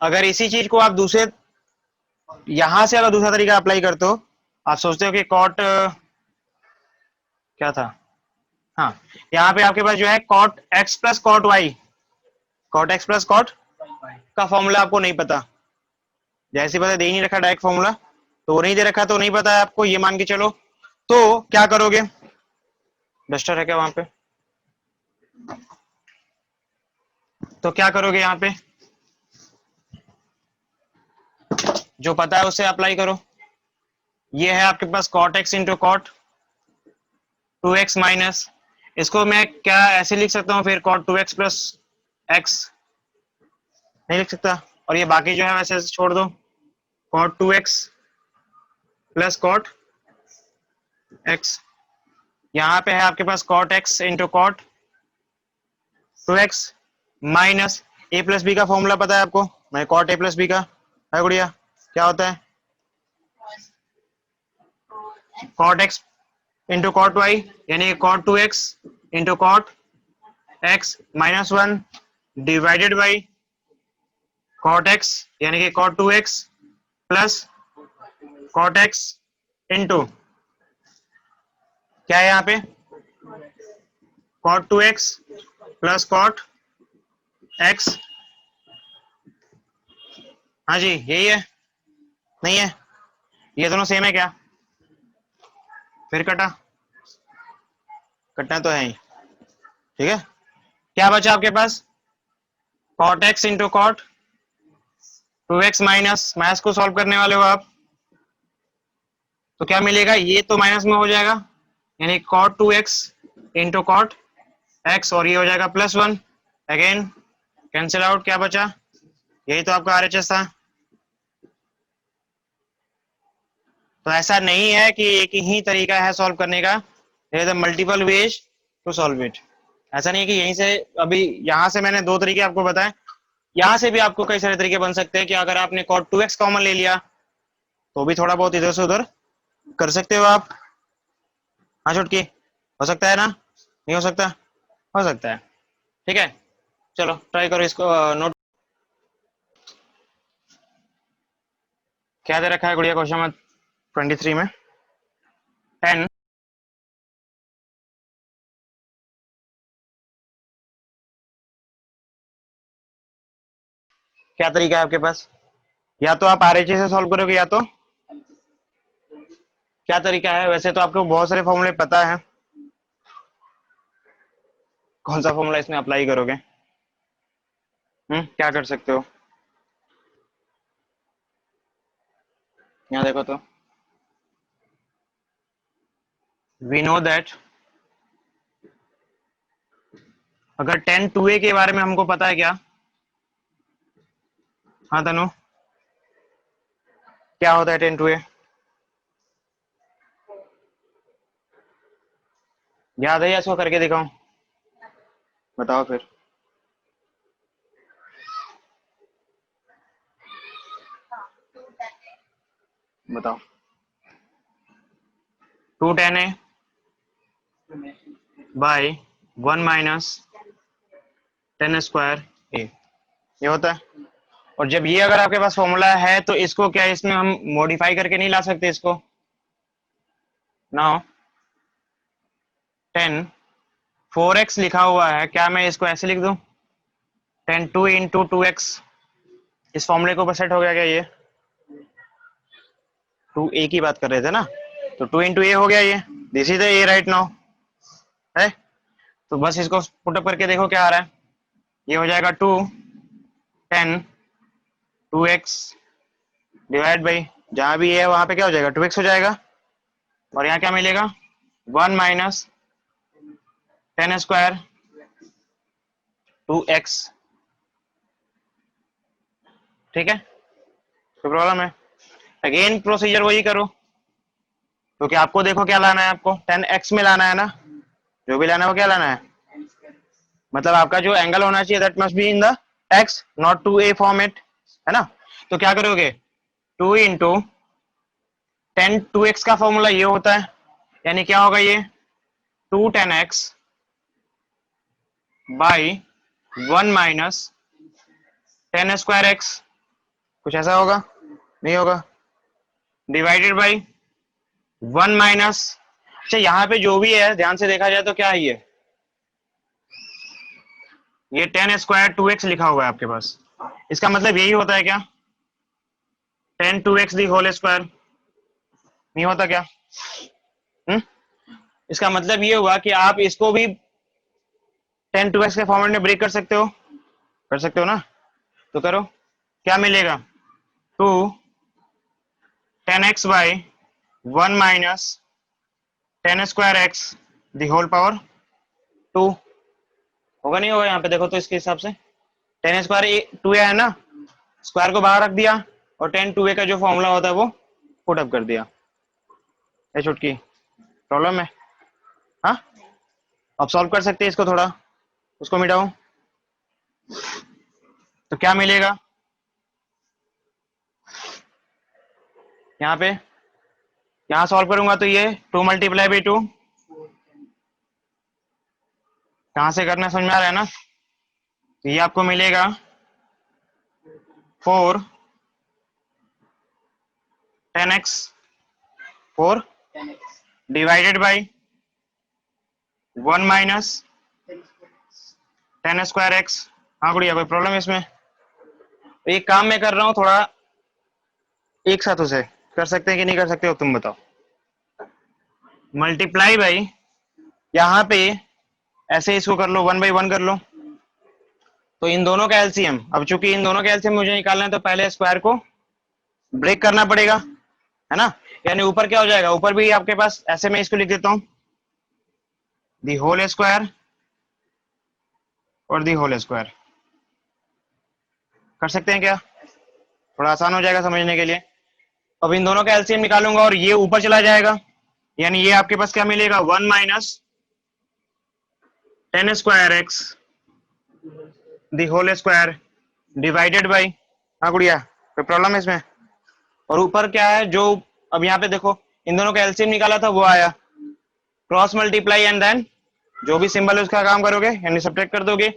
अगर इसी चीज को आप दूसरे, यहां से अगर दूसरा तरीका अप्लाई करते हो, आप सोचते हो कि कॉट क्या था, हाँ यहाँ पे आपके पास जो है cot x plus cot y, cot x plus cot का फॉर्मूला आपको नहीं पता, जैसे पता दे ही नहीं रखा डायरेक्ट फॉर्मूला, तो वो नहीं दे रखा तो नहीं पता है आपको, ये मान के चलो। तो क्या करोगे, डस्टर है क्या वहां पे, तो क्या करोगे यहाँ पे, जो पता है उसे अप्लाई करो। ये है आपके पास cot x into cot 2x minus, इसको मैं क्या ऐसे लिख सकता हूँ फिर, कॉट 2x प्लस एक्स, नहीं लिख सकता, और ये बाकी जो है वैसे छोड़ दो, cot 2x plus cot x. यहाँ पे है आपके पास cot x into cot 2x minus a plus B का फॉर्मूला पता है आपको, मैं कॉट a प्लस बी का है गुड़िया, क्या होता है, cot x into cot y, यानी cot 2x into cot x -1 divided by cot x, यानी कि cot 2x plus cot x into क्या है यहाँ पे, cot 2x plus cot x। हाँ जी यही है, नहीं है, ये दोनों सेम है क्या, फिर कटा, कटना तो है ही। ठीक है, क्या बचा आपके पास, cot x into cot 2x minus, minus को सॉल्व करने वाले हो आप, तो क्या मिलेगा, ये तो माइनस में हो जाएगा, यानी cot 2x into cot x, और ये हो जाएगा +1, अगेन कैंसिल आउट, क्या बचा, यही तो आपका RHS था। तो ऐसा नहीं है कि एक ही तरीका है सॉल्व करने का, there is multiple ways to solve it. ऐसा नहीं है कि यहीं से, अभी यहाँ से मैंने दो तरीके आपको बताए, यहां से भी आपको कई सारे तरीके बन सकते हैं कि अगर आपने cot 2x कॉमन ले लिया तो भी थोड़ा बहुत इधर से उधर कर सकते हो आप। हाँ छुटकी, हो सकता है ना? नहीं हो सकता? हो सकता है। ठीक है, चलो ट्राई करो इसको। नोट क्या दे रखा है गुड़िया क्वेश्चन नंबर 23 में? 10 क्या तरीका है आपके पास? या तो आप आरएचए से सॉल्व करोगे, या तो क्या तरीका है? वैसे तो आपको बहुत सारे फॉर्मूले पता है, कौन सा फॉर्मूला इसमें अप्लाई करोगे? क्या कर सकते हो? यहाँ देखो तो, वी नो दैट अगर 10 2a के बारे में हमको पता है क्या? हाँ तनु, क्या होता है 10 2a? याद है या इसको करके दिखाऊं? बताओ फिर। बताओ। 2 10a बाई 1 माइनस 10 स्क्वायर ए, ये होता है। और जब ये अगर आपके पास फॉर्मूला है तो इसको क्या इसमें हम मॉडिफाई करके नहीं ला सकते इसको? नाउ 10 4x लिखा हुआ है, क्या मैं इसको ऐसे लिख दूं? 10 2 इंटू 2x, इस फॉर्मूले के ऊपर सेट हो गया क्या ये? 2a की बात कर रहे थे ना, तो 2 इंटू ए हो गया ये, this is the A right now है। तो बस इसको पुटअप करके देखो क्या आ रहा है। ये हो जाएगा 2 10 2x डिवाइड बाई, जहां भी ए है वहां पे क्या हो जाएगा? 2x हो जाएगा। और यहाँ क्या मिलेगा? 1 माइनस 10 स्क्वायर 2x। ठीक है, कोई प्रॉब्लम है? अगेन प्रोसीजर वही करो, क्योंकि आपको देखो क्या लाना है, आपको 10x में लाना है ना, जो भी लाना है वो क्या लाना है? मतलब आपका जो एंगल होना चाहिए that must be in the x, not to a format, है ना? तो क्या करोगे? 2 इंटू 10 2x का फॉर्मूला ये होता है, यानी क्या होगा ये? 2 10x by 1 minus 10 square x, कुछ ऐसा होगा? नहीं होगा। डिवाइडेड बाई 1 माइनस, अच्छा यहाँ पे जो भी है ध्यान से देखा जाए तो क्या है ये 10 स्क्वायर 2x लिखा हुआ है आपके पास, इसका मतलब यही होता है क्या? 10 2x दी होल स्क्वायर, नहीं होता क्या? हम्म इसका मतलब ये हुआ कि आप इसको भी 10 2x के फॉर्मेट में ब्रेक कर सकते हो ना? तो करो, क्या मिलेगा? 2 10x by 1 minus 10 square x the whole power 2, होगा नहीं होगा? यहाँ पे देखो तो इसके हिसाब से 10 स्क्वायर 2a है ना, स्क्वायर को बाहर रख दिया और 10 2a का जो फॉर्मूला होता है वो पुट अप कर दिया। ये छुटकी प्रॉब्लम है? हाँ, अब सॉल्व कर सकते हैं इसको, थोड़ा उसको मिटाओ तो क्या मिलेगा? यहाँ पे यहाँ सॉल्व करूंगा तो ये 2 मल्टीप्लाई बाई 2, कहां से करना समझ में आ रहा है ना? तो ये आपको मिलेगा 4 10x 4 divided by 1 minus 10 square x। हाँ गुड़िया, कोई प्रॉब्लम है इसमें? तो एक काम मैं कर रहा हूँ, थोड़ा एक साथ उसे कर सकते हैं कि नहीं कर सकते हो तुम बताओ। मल्टीप्लाई बाई, यहाँ पे ऐसे इसको कर लो, 1 बाई 1 कर लो, तो इन दोनों का एलसीएम, अब चूंकि इन दोनों का एलसीएम मुझे निकालना है तो पहले स्क्वायर को ब्रेक करना पड़ेगा, है ना? यानी ऊपर क्या हो जाएगा? ऊपर भी आपके पास ऐसे मैं इसको लिख देता हूं, दी होल स्क्वायर और दी होल स्क्वायर। कर सकते हैं क्या? थोड़ा आसान हो जाएगा समझने के लिए। अब इन दोनों का एलसीएम निकालूंगा और ये ऊपर चला जाएगा, यानी ये आपके पास क्या मिलेगा? 1 minus 10 square x the whole square divided by, हाँ गुड़िया कोई प्रॉब्लम है इसमें? और ऊपर क्या है जो, अब यहाँ पे देखो इन दोनों का एलसीएम निकाला था वो आया, क्रॉस मल्टीप्लाई एंड देन जो भी सिंबल है उसका काम करोगे यानी सब्ट्रैक्ट कर दोगे,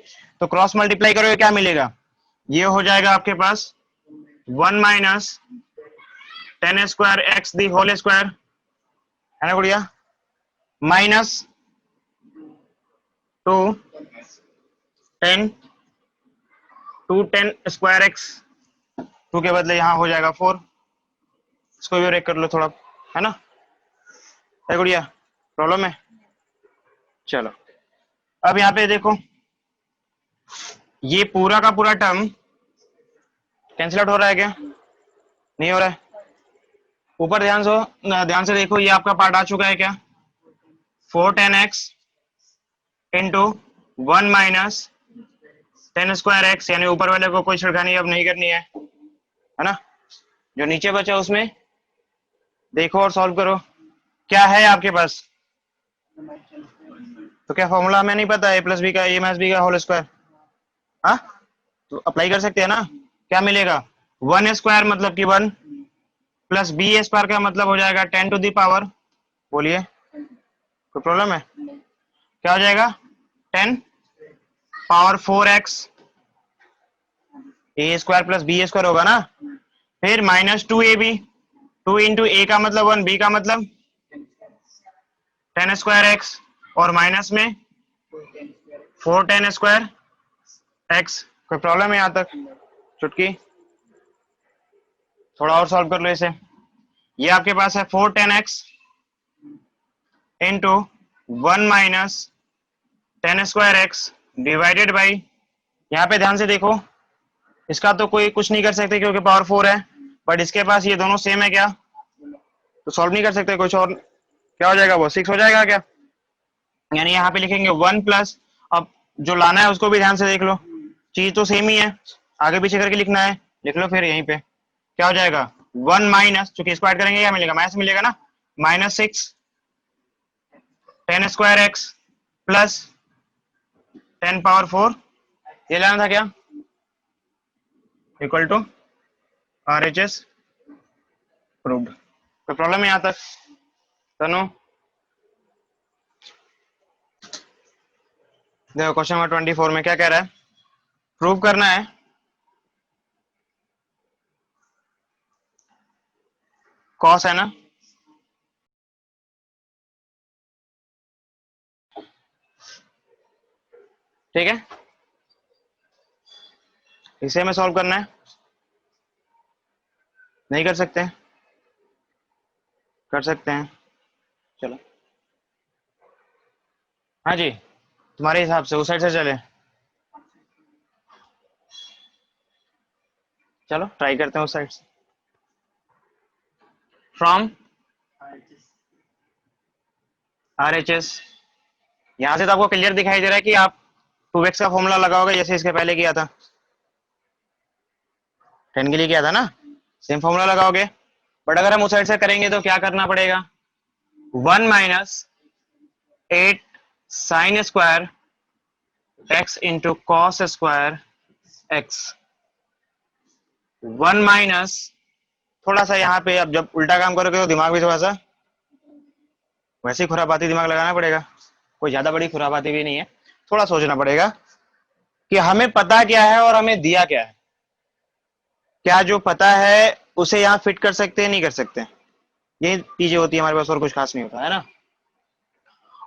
तो क्रॉस मल्टीप्लाई करोगे क्या मिलेगा, ये हो जाएगा आपके पास 1 minus 10 square x the whole square, है ना गुड़िया, माइनस 2 10 स्क्वायर एक्स, 2 के बदले यहाँ हो जाएगा 4, इसको भी ब्रेक कर लो थोड़ा, है ना, है गुड़िया, प्रॉब्लम है? चलो अब यहाँ पे देखो ये पूरा का पूरा टर्म कैंसिल आउट हो रहा है क्या, नहीं हो रहा है? ऊपर ध्यान से देखो ये आपका पार्ट आ चुका है क्या, 4 10x into 1 minus 10 square x, यानी ऊपर वाले को कोई छिड़खानी अब नहीं करनी है ना, जो नीचे बचा उसमें देखो और सॉल्व करो, क्या है आपके पास, तो क्या फॉर्मूला हमें नहीं पता, ए प्लस बी का ए माइनस बी का होल स्क्वायर, हाँ तो अप्लाई कर सकते हैं ना, क्या मिलेगा 1 स्क्वायर मतलब कि 1 प्लस बी स्क्वायर का मतलब हो जाएगा 10 टू दी पावर, बोलिए कोई प्रॉब्लम है, क्या हो जाएगा 10 पावर 4x, ए स्क्वायर प्लस बी स्क्वायर होगा ना, फिर माइनस 2ab, 2 इंटू ए का मतलब 1, बी का मतलब 10 स्क्वायर एक्स, और माइनस में 4 10 स्क्वायर एक्स, कोई प्रॉब्लम है यहां तक, चुटकी थोड़ा और सॉल्व कर लो इसे, ये आपके पास है 4 10x into 1 minus 10 square x divided by, यहाँ पे ध्यान से देखो इसका तो कोई कुछ नहीं कर सकते क्योंकि पावर 4 है, बट इसके पास ये दोनों सेम है क्या, तो सॉल्व नहीं कर सकते, कुछ और क्या हो जाएगा वो 6 हो जाएगा क्या, यानी यहाँ पे लिखेंगे 1 प्लस, अब जो लाना है उसको भी ध्यान से देख लो, चीज तो सेम ही है, आगे पीछे करके लिखना है, लिख लो फिर यहीं पे, क्या हो जाएगा 1 माइनस, चूंकि इसको ऐड करेंगे क्या मिलेगा, माइनस मिलेगा ना, minus 6 10 square x plus 10 power 4, ये लाना था क्या, इक्वल टू RHS प्रूव्ड, कोई प्रॉब्लम है यहां तक तनु? देखो क्वेश्चन नंबर 24 में क्या कह रहा है, प्रूव करना है कॉस है ना, ठीक है, इसे हमें सॉल्व करना है, नहीं कर सकते, कर सकते हैं, चलो हाँ जी, तुम्हारे हिसाब से उस साइड से चले, चलो ट्राई करते हैं उस साइड से, फ्रॉम RHS, यहां से तो आपको क्लियर दिखाई दे रहा है कि आप 2x का फॉर्मूला लगाओगे जैसे इसके पहले किया था, 10 के लिए किया था ना, सेम फॉर्मूला लगाओगे, बट अगर हम उस साइड से करेंगे तो क्या करना पड़ेगा, 1 minus 8 sign square x into cos square x, 1 minus, थोड़ा सा यहाँ पे अब जब उल्टा काम करोगे तो दिमाग भी थोड़ा सा वैसे ही खुरापाती दिमाग लगाना पड़ेगा, कोई ज्यादा बड़ी खुरापाती भी नहीं है, थोड़ा सोचना पड़ेगा कि हमें पता क्या है और हमें दिया क्या है, क्या जो पता है उसे यहाँ फिट कर सकते हैं, नहीं कर सकते, ये चीजें होती है हमारे पास, और कुछ खास नहीं होता है ना,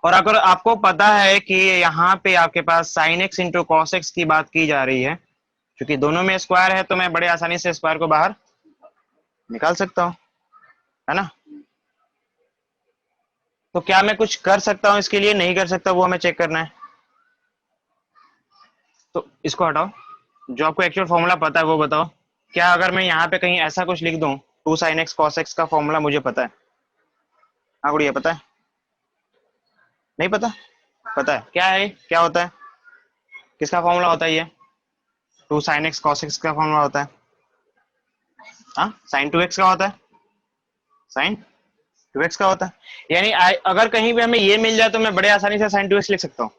और अगर आपको पता है कि यहाँ पे आपके पास sine x into cos x की बात की जा रही है, क्योंकि दोनों में स्क्वायर है तो मैं बड़े आसानी से स्क्वायर को बाहर निकाल सकता हूं, है ना, तो क्या मैं कुछ कर सकता हूं इसके लिए, नहीं कर सकता, वो हमें चेक करना है, तो इसको हटाओ, जो आपको एक्चुअल फॉर्मूला पता है वो बताओ, क्या अगर मैं यहाँ पे कहीं ऐसा कुछ लिख दूं 2 sin x cos x का फॉर्मूला मुझे पता है, हाँ गुड़िया पता है, नहीं पता, पता है क्या है, क्या होता है, किसका फॉर्मूला होता है ये, 2 sin x cos x का फॉर्मूला होता है, हाँ sin 2x का होता है, sin 2x का होता है, यानी अगर कहीं भी हमें ये मिल जाए तो मैं बड़े आसानी से sin 2x लिख सकता हूँ,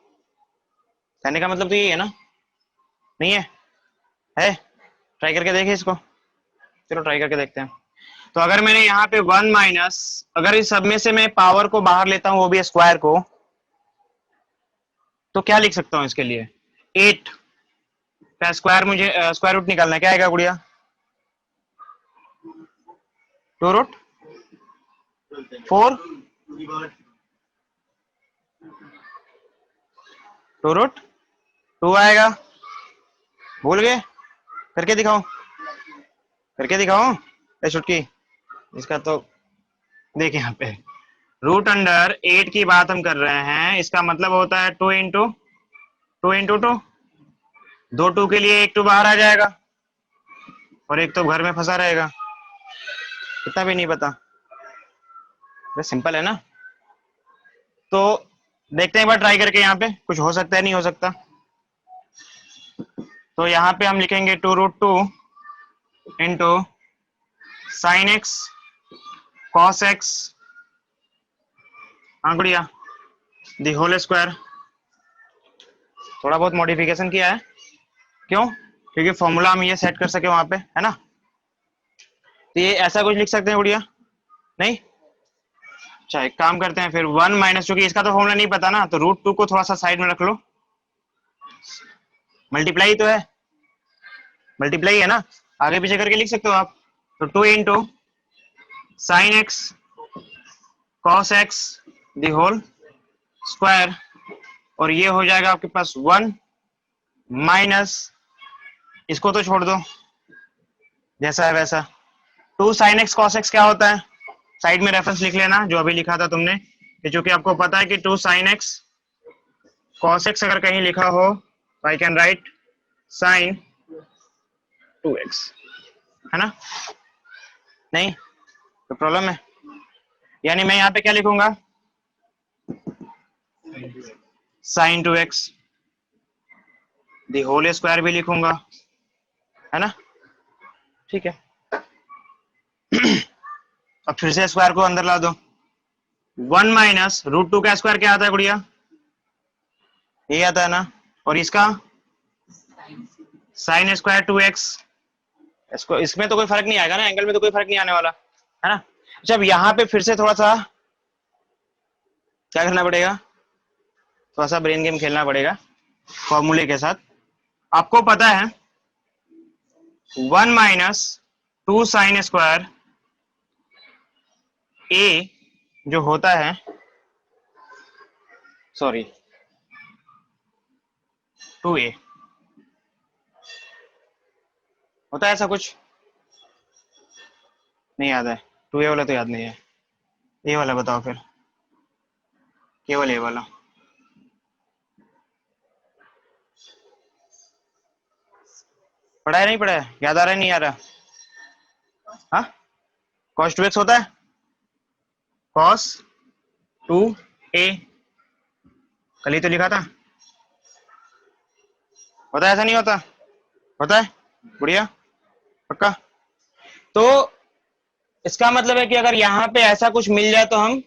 कहने का मतलब तो ये है ना, नहीं है, है ट्राई करके देखें इसको, चलो ट्राई करके देखते हैं। तो अगर मैंने यहाँ पे 1 माइनस, अगर इस सब में से मैं पावर को बाहर लेता हूँ वो भी स्क्वायर को, तो क्या लिख सकता हूँ इसके लिए? 8 का स्क्वायर, मुझे स्क्वायर रूट निकालना है, क्या आएगा गुड़िया? 2 रूट 4, 2 रूट 2 आएगा। भूल गए? करके दिखाओ, करके दिखाओ छुटकी इसका। तो देखिए यहाँ पे रूट अंडर 8 की बात हम कर रहे हैं, इसका मतलब होता है 2 इंटू 2 इंटू 2, 2 2 के लिए 1 2 बाहर आ जाएगा और एक तो घर में फंसा रहेगा, इतना भी नहीं पता। सिंपल है ना? तो देखते हैं एक बार ट्राई करके, यहाँ पे कुछ हो सकता है नहीं हो सकता। तो यहाँ पे हम लिखेंगे 2 root 2 into sine x cos x, हाँ गुड़िया, दी होल स्क्वायर। थोड़ा बहुत मॉडिफिकेशन किया है, क्यों? क्योंकि फॉर्मूला हम ये सेट कर सके वहां पे, है ना? तो ये ऐसा कुछ लिख सकते हैं गुड़िया? नहीं? अच्छा एक काम करते हैं फिर, 1 माइनस, चूंकि इसका तो फॉर्मूला नहीं पता ना, तो रूट 2 को थोड़ा सा साइड में रख लो। मल्टीप्लाई तो है, मल्टीप्लाई है ना, आगे पीछे करके लिख सकते हो आप। तो 2 into sine x cos x the whole square, और ये हो जाएगा आपके पास 1 माइनस, इसको तो छोड़ दो जैसा है वैसा, 2 साइन एक्स कॉस एक्स क्या होता है, साइड में रेफरेंस लिख लेना जो अभी लिखा था तुमने, कि चूंकि आपको पता है कि 2 साइन एक्स कॉस एक्स अगर कहीं लिखा हो तो I can write sign 2x, है ना? नहीं तो प्रॉब्लम है, यानी मैं यहाँ पे क्या लिखूंगा? साइन 2x दी होल स्क्वायर भी लिखूंगा, है ना? ठीक है। अब फिर से स्क्वायर को अंदर ला दो, 1 माइनस रूट 2 का स्क्वायर क्या आता है गुड़िया? ये आता है ना, और इसका साइन स्क्वायर 2x, इसको इसमें तो कोई फर्क नहीं आएगा ना, एंगल में तो कोई फर्क नहीं आने वाला, है ना? जब यहाँ पे फिर से थोड़ा सा क्या करना पड़ेगा, थोड़ा सा ब्रेन गेम खेलना पड़ेगा फॉर्मूले के साथ। आपको पता है 1 माइनस 2 साइन स्क्वायर ए जो होता है, सॉरी 2a होता है, ऐसा कुछ नहीं याद है? 2a वाला तो याद नहीं है, ये वाला बताओ फिर, केवल ये वाला। पढ़ा है नहीं पढ़ा है? याद आ रहा है नहीं आ रहा? हाँ, cos 2x होता है, cos 2a, कल ही तो लिखा था। होता है ऐसा नहीं होता? होता है बढ़िया, पक्का? तो इसका मतलब है कि अगर यहां पे ऐसा कुछ मिल जाए तो हम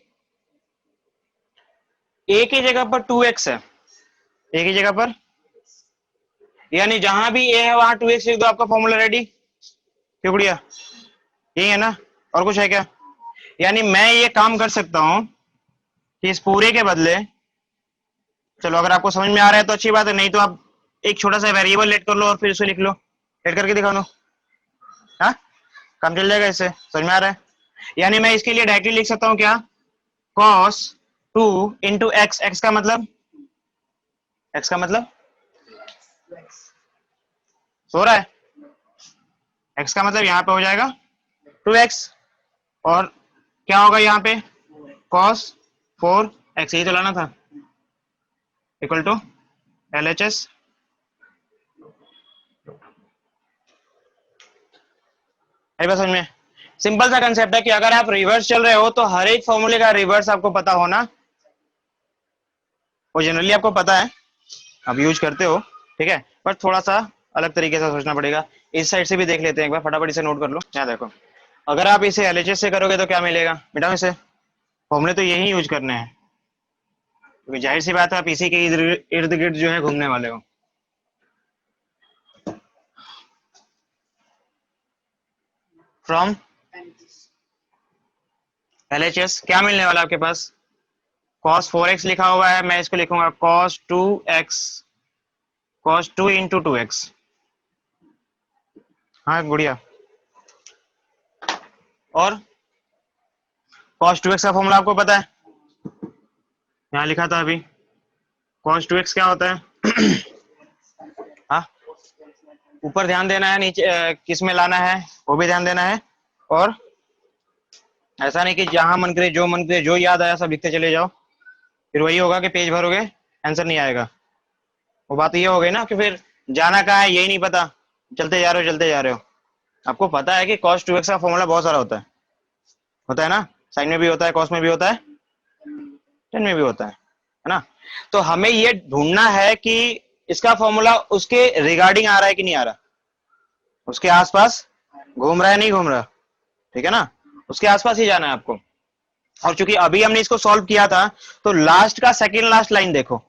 a की जगह पर 2x है, a की जगह पर, यानी जहां भी a है वहां 2x लिख दो, आपका फॉर्मूला रेडी। क्यों बढ़िया? यही है ना? और कुछ है क्या? यानी मैं ये काम कर सकता हूं कि इस पूरे के बदले, चलो अगर आपको समझ में आ रहा है तो अच्छी बात है, नहीं तो आप एक छोटा सा वेरिएबल लेट कर लो और फिर उसे लिख लो, लेट करके दिखा लो, हाँ काम चल जाएगा। इससे समझ में आ रहा है? यानी मैं इसके लिए डायरेक्टली लिख सकता हूं क्या, cos 2 इंटू एक्स, एक्स का मतलब, एक्स का मतलब सो रहा है, एक्स का मतलब यहाँ पे हो जाएगा 2x, और क्या होगा यहाँ पे, cos 4x, यही तो लाना था, इक्वल टू LHS। अरे बस समझ में, सिंपल सा कंसेप्ट है कि अगर आप रिवर्स चल रहे हो तो हर एक फॉर्मूले का रिवर्स आपको पता होना, वो जनरली आपको पता है, आप यूज करते हो, ठीक है, पर थोड़ा सा अलग तरीके से सोचना पड़ेगा। इस साइड से भी देख लेते हैं एक बार, फटाफट इसे नोट कर लो। यहाँ देखो, अगर आप इसे LHS से करोगे तो क्या मिलेगा बेटा? इसे फॉर्मूले तो यही यूज करने हैं, क्योंकि जाहिर सी बात है आप इसी के इर्द गिर्द जो है घूमने वाले हो। फ्रॉम LHS क्या मिलने वाला आपके पास? cos 4x लिखा हुआ है, मैं इसको लिखूंगा cos 2x, cos 2 into 2x। हाँ गुड़िया, और cos 2x का फॉर्मूला आपको पता है, यहाँ लिखा था अभी। cos 2x क्या होता है? हाँ, ऊपर ध्यान देना है, नीचे किस में लाना है वो भी ध्यान देना है, और ऐसा नहीं कि जहां मन करे जो मन करे जो याद आया सब लिखते चले जाओ, फिर वही होगा कि पेज भरोगे आंसर नहीं आएगा। वो बात ये हो गई ना कि फिर जाना कहाँ है यही नहीं पता, चलते जा रहे हो। आपको पता है कि cos 2x का फॉर्मूला बहुत सारा होता है ना, साइन में भी होता है, cos में भी होता है, टेन में भी होता है ना। तो हमें ये ढूंढना है कि इसका फॉर्मूला उसके रिगार्डिंग आ रहा है कि नहीं आ रहा, उसके आसपास घूम रहा है नहीं घूम रहा, ठीक है ना, उसके आसपास ही जाना है आपको। और चूंकि अभी हमने इसको सॉल्व किया था तो लास्ट का सेकंड लास्ट लाइन देखो,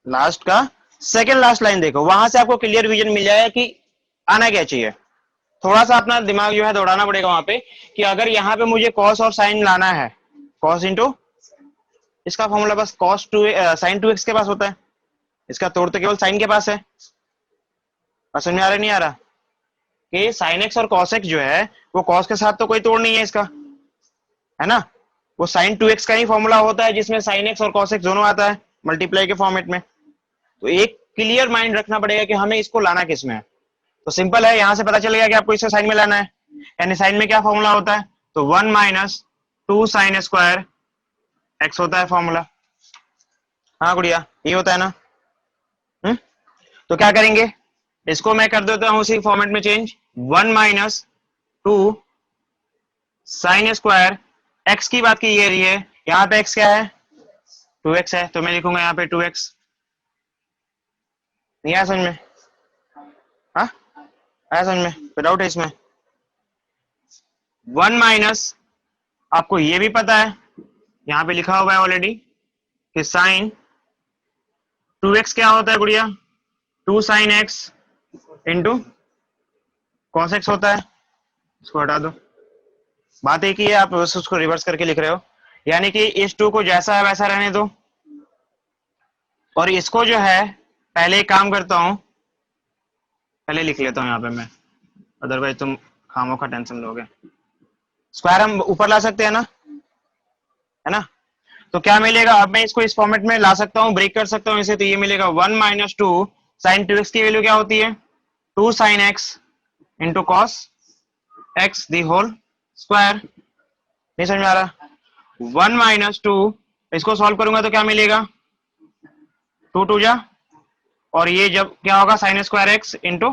लास्ट का सेकंड लास्ट लाइन देखो, वहां से आपको क्लियर विजन मिल जाएगा कि आना क्या चाहिए। थोड़ा सा अपना दिमाग जो है दौड़ाना पड़ेगा वहां पे कि अगर यहाँ पे मुझे कॉस और साइन लाना है, कॉस इंटू इसका फॉर्मूला बस cos 2 sin 2x के पास होता है, इसका तोड़ तो केवल साइन के पास है। बस समझ में आ रहा नहीं आ रहा कि sin x और cos x जो है वो cos के साथ तो कोई तोड़ नहीं है इसका, है ना, वो sin 2x का ही फॉर्मूला होता है जिसमें sin x और cos x दोनों आता है मल्टीप्लाई के फॉर्मेट में। तो एक क्लियर माइंड रखना पड़ेगा कि हमें इसको लाना किस में है। तो सिंपल है, यहां से पता चल गया कि आपको इसे साइन में लाना है, यानी साइन में क्या फॉर्मूला होता है, तो 1 माइनस 2 साइन स्क्वायर x होता है फॉर्मूला। हाँ गुड़िया, ये होता है ना। तो क्या करेंगे, इसको मैं कर देता हूं उसी फॉर्मेट में change, 1 minus 2 sign square x की बात की रही है, यहाँ पे x क्या है, 2x है, तो मैं लिखूंगा यहाँ पे 2x। नहीं आया समझ में? हाँ आया समझ में, विदाउट है इसमें। 1 माइनस, आपको ये भी पता है यहाँ पे लिखा हुआ है ऑलरेडी कि साइन 2x क्या होता है गुड़िया, 2 sine x into cos x होता है। इसको हटा दो, बात एक ही है, आप बस उसको रिवर्स करके लिख रहे हो, यानी कि इस 2 को जैसा है वैसा रहने दो, और इसको जो है पहले एक काम करता हूं, पहले लिख लेता हूं यहाँ पे मैं, अदरवाइज तुम खामोखा टेंशन लोगे। स्क्वायर हम ऊपर ला सकते हैं ना, है ना, तो क्या मिलेगा, अब मैं इसको इस फॉर्मेट में ला सकता हूं, ब्रेक कर सकता हूं इसे, तो ये मिलेगा 1 माइनस 2 साइन 2x की वैल्यू क्या होती है, 2 sine x into cos x the whole square. नहीं समझ में आ रहा, 1 माइनस 2, इसको सॉल्व करूंगा तो क्या मिलेगा, 2 2 जा, और ये जब क्या होगा sign square x into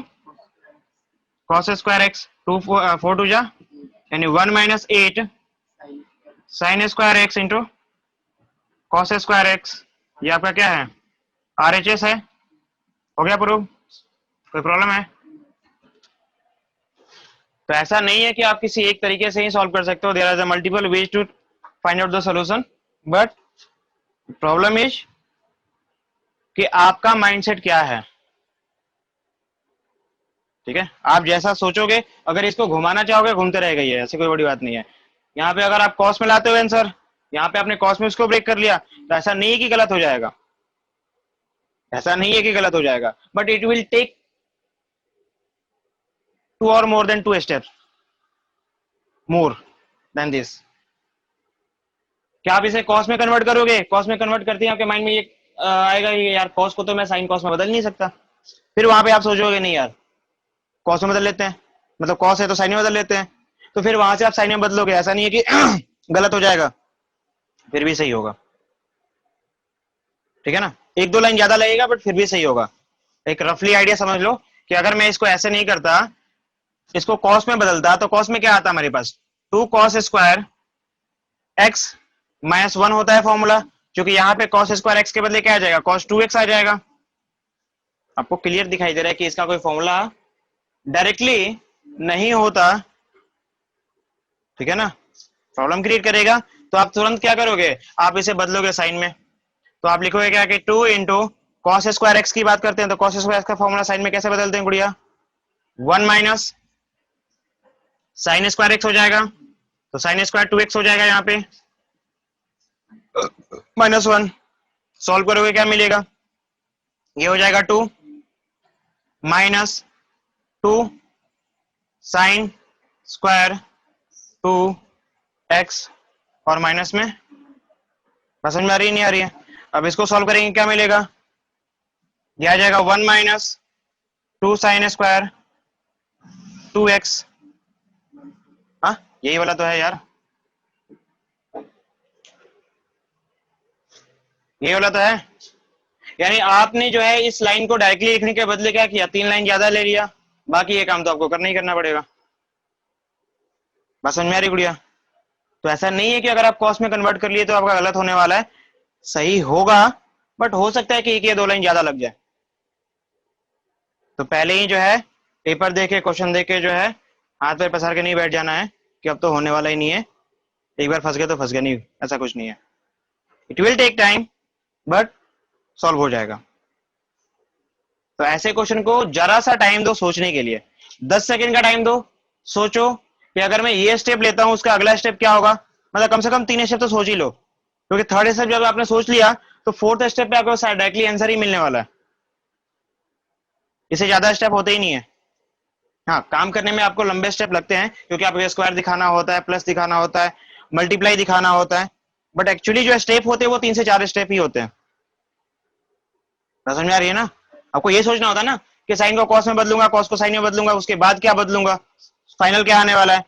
cos square x, 2 4 2 जा, यानी 1 minus 8 sign square x into cos square x। ये आपका क्या है, RHS है। हो गया प्रूव, कोई प्रॉब्लम है? तो ऐसा नहीं है कि आप किसी एक तरीके से ही सॉल्व कर सकते हो, there are multiple ways to find out the solution, but problem is कि आपका माइंडसेट क्या है। ठीक है, आप जैसा सोचोगे, अगर इसको घुमाना चाहोगे घूमते रहेगा, ये ऐसी कोई बड़ी बात नहीं है। यहाँ पे अगर आप कॉस में लाते हो आंसर, यहाँ पे आपने कॉस में उसको ब्रेक कर लिया, तो ऐसा नहीं है कि गलत हो जाएगा, ऐसा नहीं है कि गलत हो जाएगा, but it will take 2 or more than 2 steps more than this। क्या आप इसे कॉस में कन्वर्ट करोगे, कॉस में कन्वर्ट करते हैं आपके माइंड में ये आएगा ये यार कॉस को तो मैं साइन कॉस में बदल नहीं सकता, फिर वहां पे आप सोचोगे नहीं यार कॉस में बदल लेते हैं, मतलब कॉस है तो साइन में बदल लेते हैं, तो फिर वहां से आप साइन में बदलोगे, ऐसा नहीं है कि गलत हो जाएगा, फिर भी सही होगा। ठीक है ना, 1-2 लाइन ज्यादा लगेगा बट फिर भी सही होगा। एक रफली आइडिया समझ लो कि अगर मैं इसको ऐसे नहीं करता, इसको कॉस में बदलता, तो कॉस में क्या आता हमारे पास, 2 कॉस स्क्वायर x माइनस 1 होता है फॉर्मूला, क्योंकि यहाँ पे कॉस स्क्वायर x के बदले क्या आ जाएगा, cos 2x आ जाएगा। आपको क्लियर दिखाई दे रहा है कि इसका कोई फॉर्मूला डायरेक्टली नहीं होता, ठीक है ना, प्रॉब्लम क्रिएट करेगा। तो आप तुरंत क्या करोगे, आप इसे बदलोगे साइन में, तो आप लिखोगे क्या कि 2 इंटू कॉस स्क्वायर एक्स की बात करते हैं, तो कॉस स्क्वायर एक्स का फॉर्मूला साइन में कैसे बदलते हैं गुड़िया, 1 माइनस साइन स्क्वायर एक्स हो जाएगा, तो साइन स्क्वायर 2x हो जाएगा यहाँ पे -1। सॉल्व करोगे क्या मिलेगा, ये हो जाएगा 2 -2 साइन स्क्वायर 2x और माइनस में, समझ में आ रही है नहीं आ रही है। अब इसको सॉल्व करेंगे क्या मिलेगा, यह आ जाएगा 1 - 2 साइन स्क्वायर 2x। हाँ यही वाला तो है यार, यही वाला तो है। यानी आपने जो है इस लाइन को डायरेक्टली लिखने के बदले क्या किया, 3 लाइन ज्यादा ले लिया, बाकी ये काम तो आपको करना ही करना पड़ेगा। बस समझ में आ रही गुड़िया। तो ऐसा नहीं है कि अगर आप कॉस में कन्वर्ट कर लिए तो आपका गलत होने वाला है, सही होगा, बट हो सकता है कि एक या 2 लाइन ज्यादा लग जाए। तो पहले ही जो है पेपर देके क्वेश्चन देके जो है हाथ पे पसार के नहीं बैठ जाना है कि अब तो होने वाला ही नहीं है, एक बार फंस गए तो फंस गए, नहीं ऐसा कुछ नहीं है। It will take time but solve हो जाएगा। तो ऐसे क्वेश्चन को जरा सा टाइम दो सोचने के लिए, 10 सेकंड का टाइम दो, सोचो कि अगर मैं ये स्टेप लेता हूं उसका अगला स्टेप क्या होगा, मतलब कम से कम 3 स्टेप तो सोच ही लो, क्योंकि थर्ड स्टेप जब आपने सोच लिया तो फोर्थ स्टेप पे आपको डायरेक्टली आंसर ही मिलने वाला है, इससे ज्यादा स्टेप होते ही नहीं है। हाँ काम करने में आपको लंबे स्टेप लगते हैं क्योंकि आपको स्क्वायर दिखाना होता है, प्लस दिखाना होता है, मल्टीप्लाई दिखाना होता है, बट एक्चुअली जो स्टेप होते हैं वो 3 से 4 स्टेप ही होते हैं। समझ में आ रही है ना। आपको ये सोचना होता है ना कि साइन को कॉस में बदलूंगा, कॉस को साइन में बदलूंगा, उसके बाद क्या बदलूंगा, फाइनल क्या आने वाला है।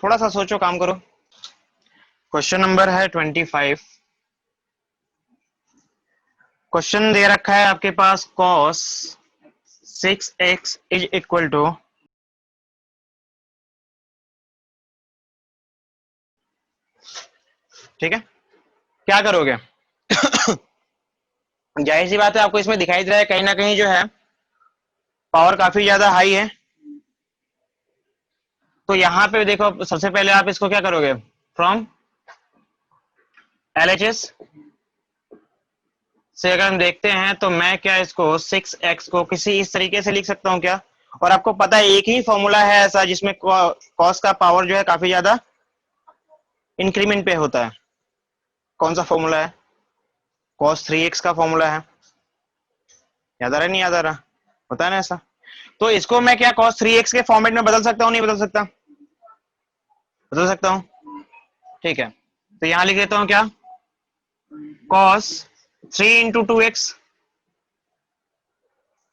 थोड़ा सा सोचो, काम करो। क्वेश्चन नंबर है 25। क्वेश्चन दे रखा है आपके पास cos 6x is equal to, ठीक है, क्या करोगे। जाहिर सी बात है आपको इसमें दिखाई दे रहा है कहीं ना कहीं जो है पावर काफी ज्यादा हाई है। तो यहां पे देखो सबसे पहले आप इसको क्या करोगे, फ्रॉम LHS से अगर हम देखते हैं तो मैं क्या इसको 6x को किसी इस तरीके से लिख सकता हूं क्या, और आपको पता है एक ही फॉर्मूला है ऐसा जिसमें कॉस का पावर जो है काफी ज्यादा इंक्रीमेंट पे होता है। कौन सा फॉर्मूला है, cos 3x का फॉर्मूला है, याद आ रहा है नहीं याद आ रहा, होता है ना ऐसा। तो इसको मैं क्या cos 3x के फॉर्मेट में बदल सकता हूं, नहीं बदल सकता, बदल सकता हूं, ठीक है। तो यहां लिख देता हूं क्या, cos 3 × 2x,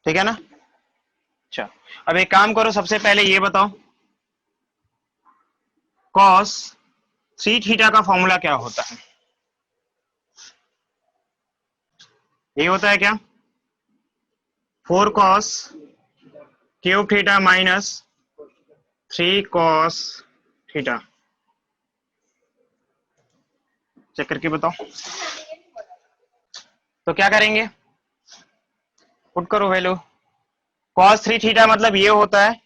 ठीक है ना। अच्छा अब एक काम करो, सबसे पहले ये बताओ cos 3 थीटा का फॉर्मूला क्या होता है, ये होता है क्या 4 cos cube theta minus 3 cos theta, check करके बताओ। तो क्या करेंगे, पुट करो वैल्यू, cos 3 थीटा मतलब ये होता है,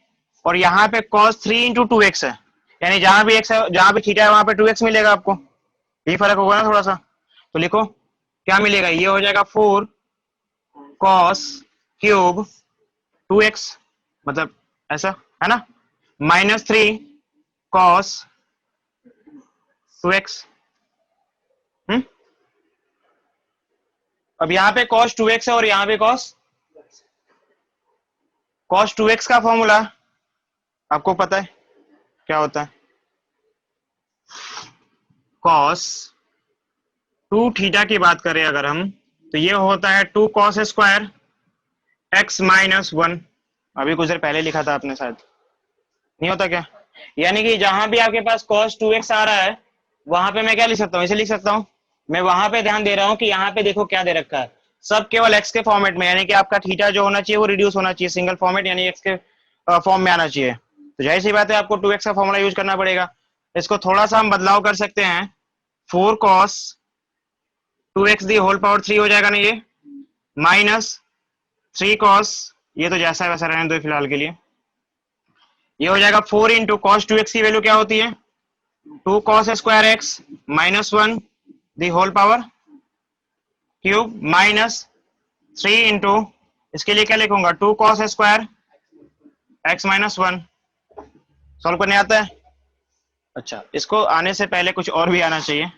और यहाँ पे cos 3 × 2x है, यानी जहां भी x है, जहां भी थीटा है वहां पे 2x मिलेगा आपको, ये फर्क होगा ना थोड़ा सा। तो लिखो क्या मिलेगा, ये हो जाएगा 4 cos क्यूब 2x, मतलब ऐसा है ना, -3 cos 2x। अब यहाँ पे cos 2x है और यहाँ पे cos 2x का फॉर्मूला आपको पता है क्या होता है, cos 2 थीटा की बात करें अगर हम तो ये होता है 2 cos स्क्वायर x - 1, अभी कुछ देर पहले लिखा था आपने शायद, नहीं होता क्या। यानी कि जहां भी आपके पास cos 2x आ रहा है वहां पे मैं क्या लिख सकता हूँ, इसे लिख सकता हूँ, मैं वहां पे ध्यान दे रहा हूँ कि यहाँ पे देखो क्या दे रखा है, सब केवल x के फॉर्मेट में, यानी कि आपका थीटा जो होना चाहिए वो रिड्यूस होना चाहिए, सिंगल फॉर्मेट यानी x के फॉर्म में आना चाहिए। तो जाहिर सी बात है आपको 2x का फॉर्मूला यूज करना पड़ेगा। इसको थोड़ा सा हम बदलाव कर सकते हैं, 4 cos 2x दी होल पावर 3 हो जाएगा ना, ये -3 cos, ये तो जैसा है वैसा रहने दो फिलहाल के लिए, ये हो जाएगा 4 × cos 2x की वैल्यू क्या होती है 2 cos square x -1 the whole power cube -3 × इसके लिए क्या लिखूंगा 2 cos स्क्वायर x -1, सॉल्व करने आता है? अच्छा, इसको आने से पहले कुछ और भी आना चाहिए।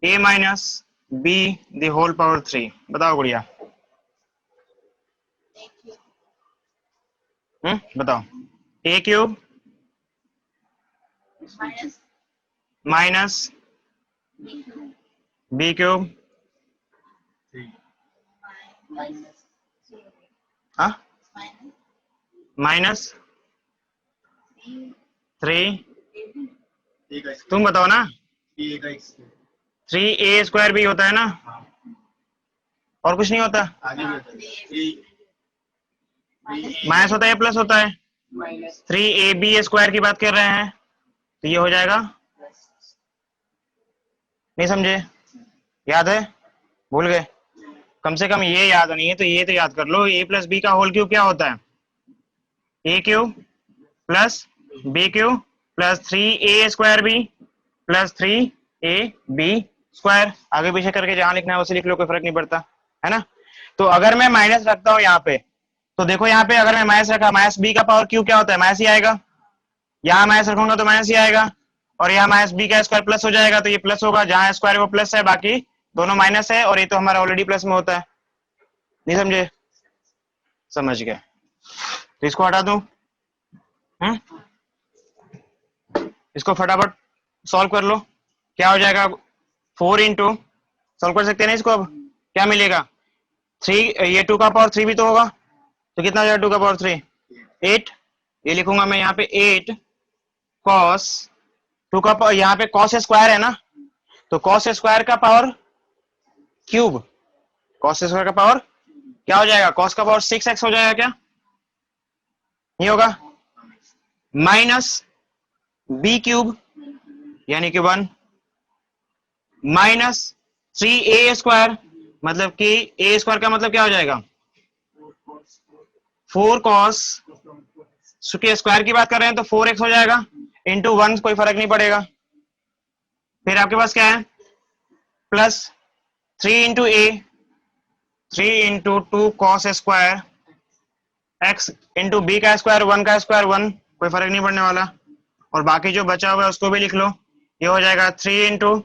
a minus B the whole power 3, बताओ गुड़िया। बताओ। a cube minus B cube, हाँ, माइनस 3, तुम बताओ ना। 3a² भी होता है ना, और कुछ नहीं होता? माइनस होता है, प्लस होता है? 3ab² की बात कर रहे हैं, तो ये हो जाएगा, नहीं समझे? याद है? भूल गए? कम से कम ये याद नहीं है तो ये तो याद कर लो, a प्लस बी का होल क्यूब क्या होता है? a cube plus B cube plus 3a² b plus 3ab²। आगे पीछे करके जहां लिखना है उसे लिख लो, कोई फर्क नहीं पड़ता, है ना? तो अगर मैं माइनस रखता हूं यहाँ पे, तो देखो यहाँ पे अगर मैं माइनस रखा, माइनस बी का पावर क्यूब क्या होता है? माइनस ही आएगा। यहाँ माइनस रखूंगा तो माइनस ही आएगा, और यहाँ माइनस बी का स्क्वायर प्लस हो जाएगा, तो ये प्लस होगा, जहां स्क्वायर वो प्लस है, बाकी दोनों माइनस है, और ये तो हमारा ऑलरेडी प्लस में होता है। नहीं समझे? समझ गए? तो इसको हटा दूं, इसको फटाफट सॉल्व कर लो, क्या हो जाएगा? 4 इंटू, सॉल्व कर सकते हैं ना इसको? अब क्या मिलेगा? 3, ये 2 का पावर 3 भी तो होगा, तो कितना हो जाएगा 2 का पावर 3? 8। ये लिखूंगा मैं यहाँ पे 8 कॉस 2 का पावर, यहाँ पे कॉस स्क्वायर है ना, तो कॉस स्क्वायर का पावर क्यूब, कॉस स्क्वायर का पावर क्या हो जाएगा? कॉस का पावर 6x हो जाएगा क्या? नहीं होगा? माइनस बी क्यूब यानी कि 1 माइनस 3a², मतलब कि a² का मतलब क्या हो जाएगा? 4 कॉस, चूंकि स्क्वायर की बात कर रहे हैं तो 4x हो जाएगा, इंटू 1, कोई फर्क नहीं पड़ेगा। फिर आपके पास क्या है? Plus 3 into A, 3 into 2 cos square x into B का स्क्वायर, 1 का स्क्वायर 1, कोई फर्क नहीं पड़ने वाला, और बाकी जो बचा हुआ है उसको भी लिख लो। ये हो जाएगा 3 into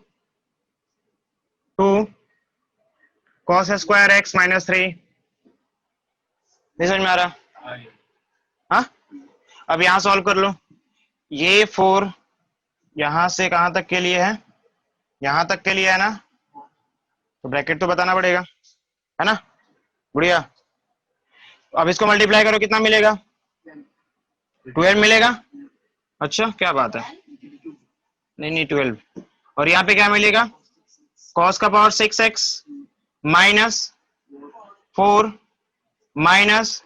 2 cos square x minus 3। नहीं समझ में आ रहा? हाँ, अब यहां सॉल्व कर लो। ये 4 यहां से कहां तक के लिए है? यहां तक के लिए है ना, तो ब्रैकेट तो बताना पड़ेगा, है ना बढ़िया? अब इसको मल्टीप्लाई करो, कितना मिलेगा? 12 मिलेगा। अच्छा, क्या बात है, नहीं नहीं 12, और यहाँ पे क्या मिलेगा? कॉस का power 6x minus 4 minus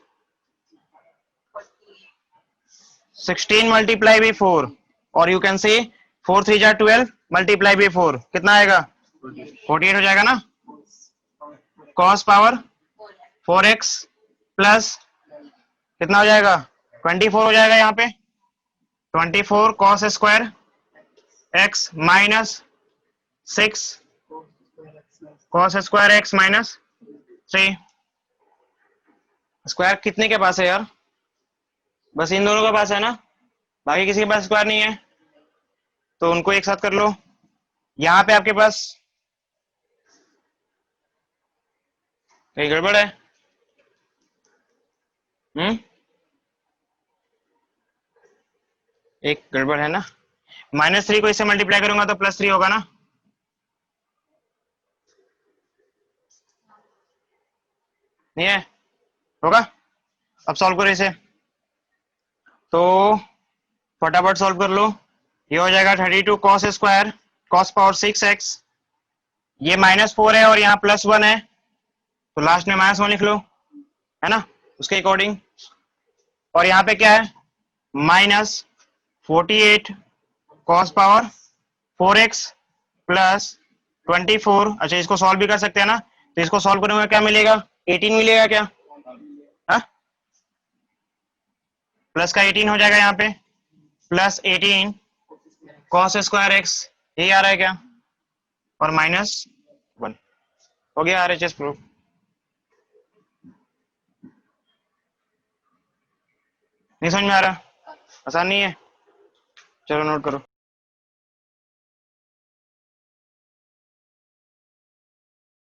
16 multiply by 4, और यू कैन से 4 3 जा 12 मल्टीप्लाई बाई 4, कितना आएगा? 48 हो जाएगा ना। कॉस पावर 4x प्लस कितना हो जाएगा? 24 हो जाएगा यहाँ पे, 24 cos square x minus 6 cos square x minus 3। Square कितने के पास है यार? बस इन दोनों के पास है ना, बाकी किसी के पास स्क्वायर नहीं है, तो उनको एक साथ कर लो। यहाँ पे आपके पास कहीं गड़बड़ है? एक गड़बड़ है ना। -3 को इससे मल्टीप्लाई करूंगा तो +3 होगा ना, नहीं है? होगा। अब सॉल्व करो इसे, तो फटाफट सॉल्व कर लो। ये हो जाएगा 32 cos square cos power 6x, ये -4 है और यहाँ +1 है, तो लास्ट में -1 लिख लो, है ना उसके अकॉर्डिंग। और यहाँ पे क्या है? -48 कॉस पावर 4x प्लस 24। अच्छा, इसको सॉल्व भी कर सकते हैं ना, तो इसको सॉल्व करूंगा क्या मिलेगा? 18 मिलेगा क्या? हा? प्लस का 18 हो जाएगा यहाँ पे, +18 कॉस स्क्वायर x, यही आ रहा है क्या? और -1 हो गया RHS प्रूफ। नहीं समझ में आ रहा? आसान नहीं है? चलो नोट करो।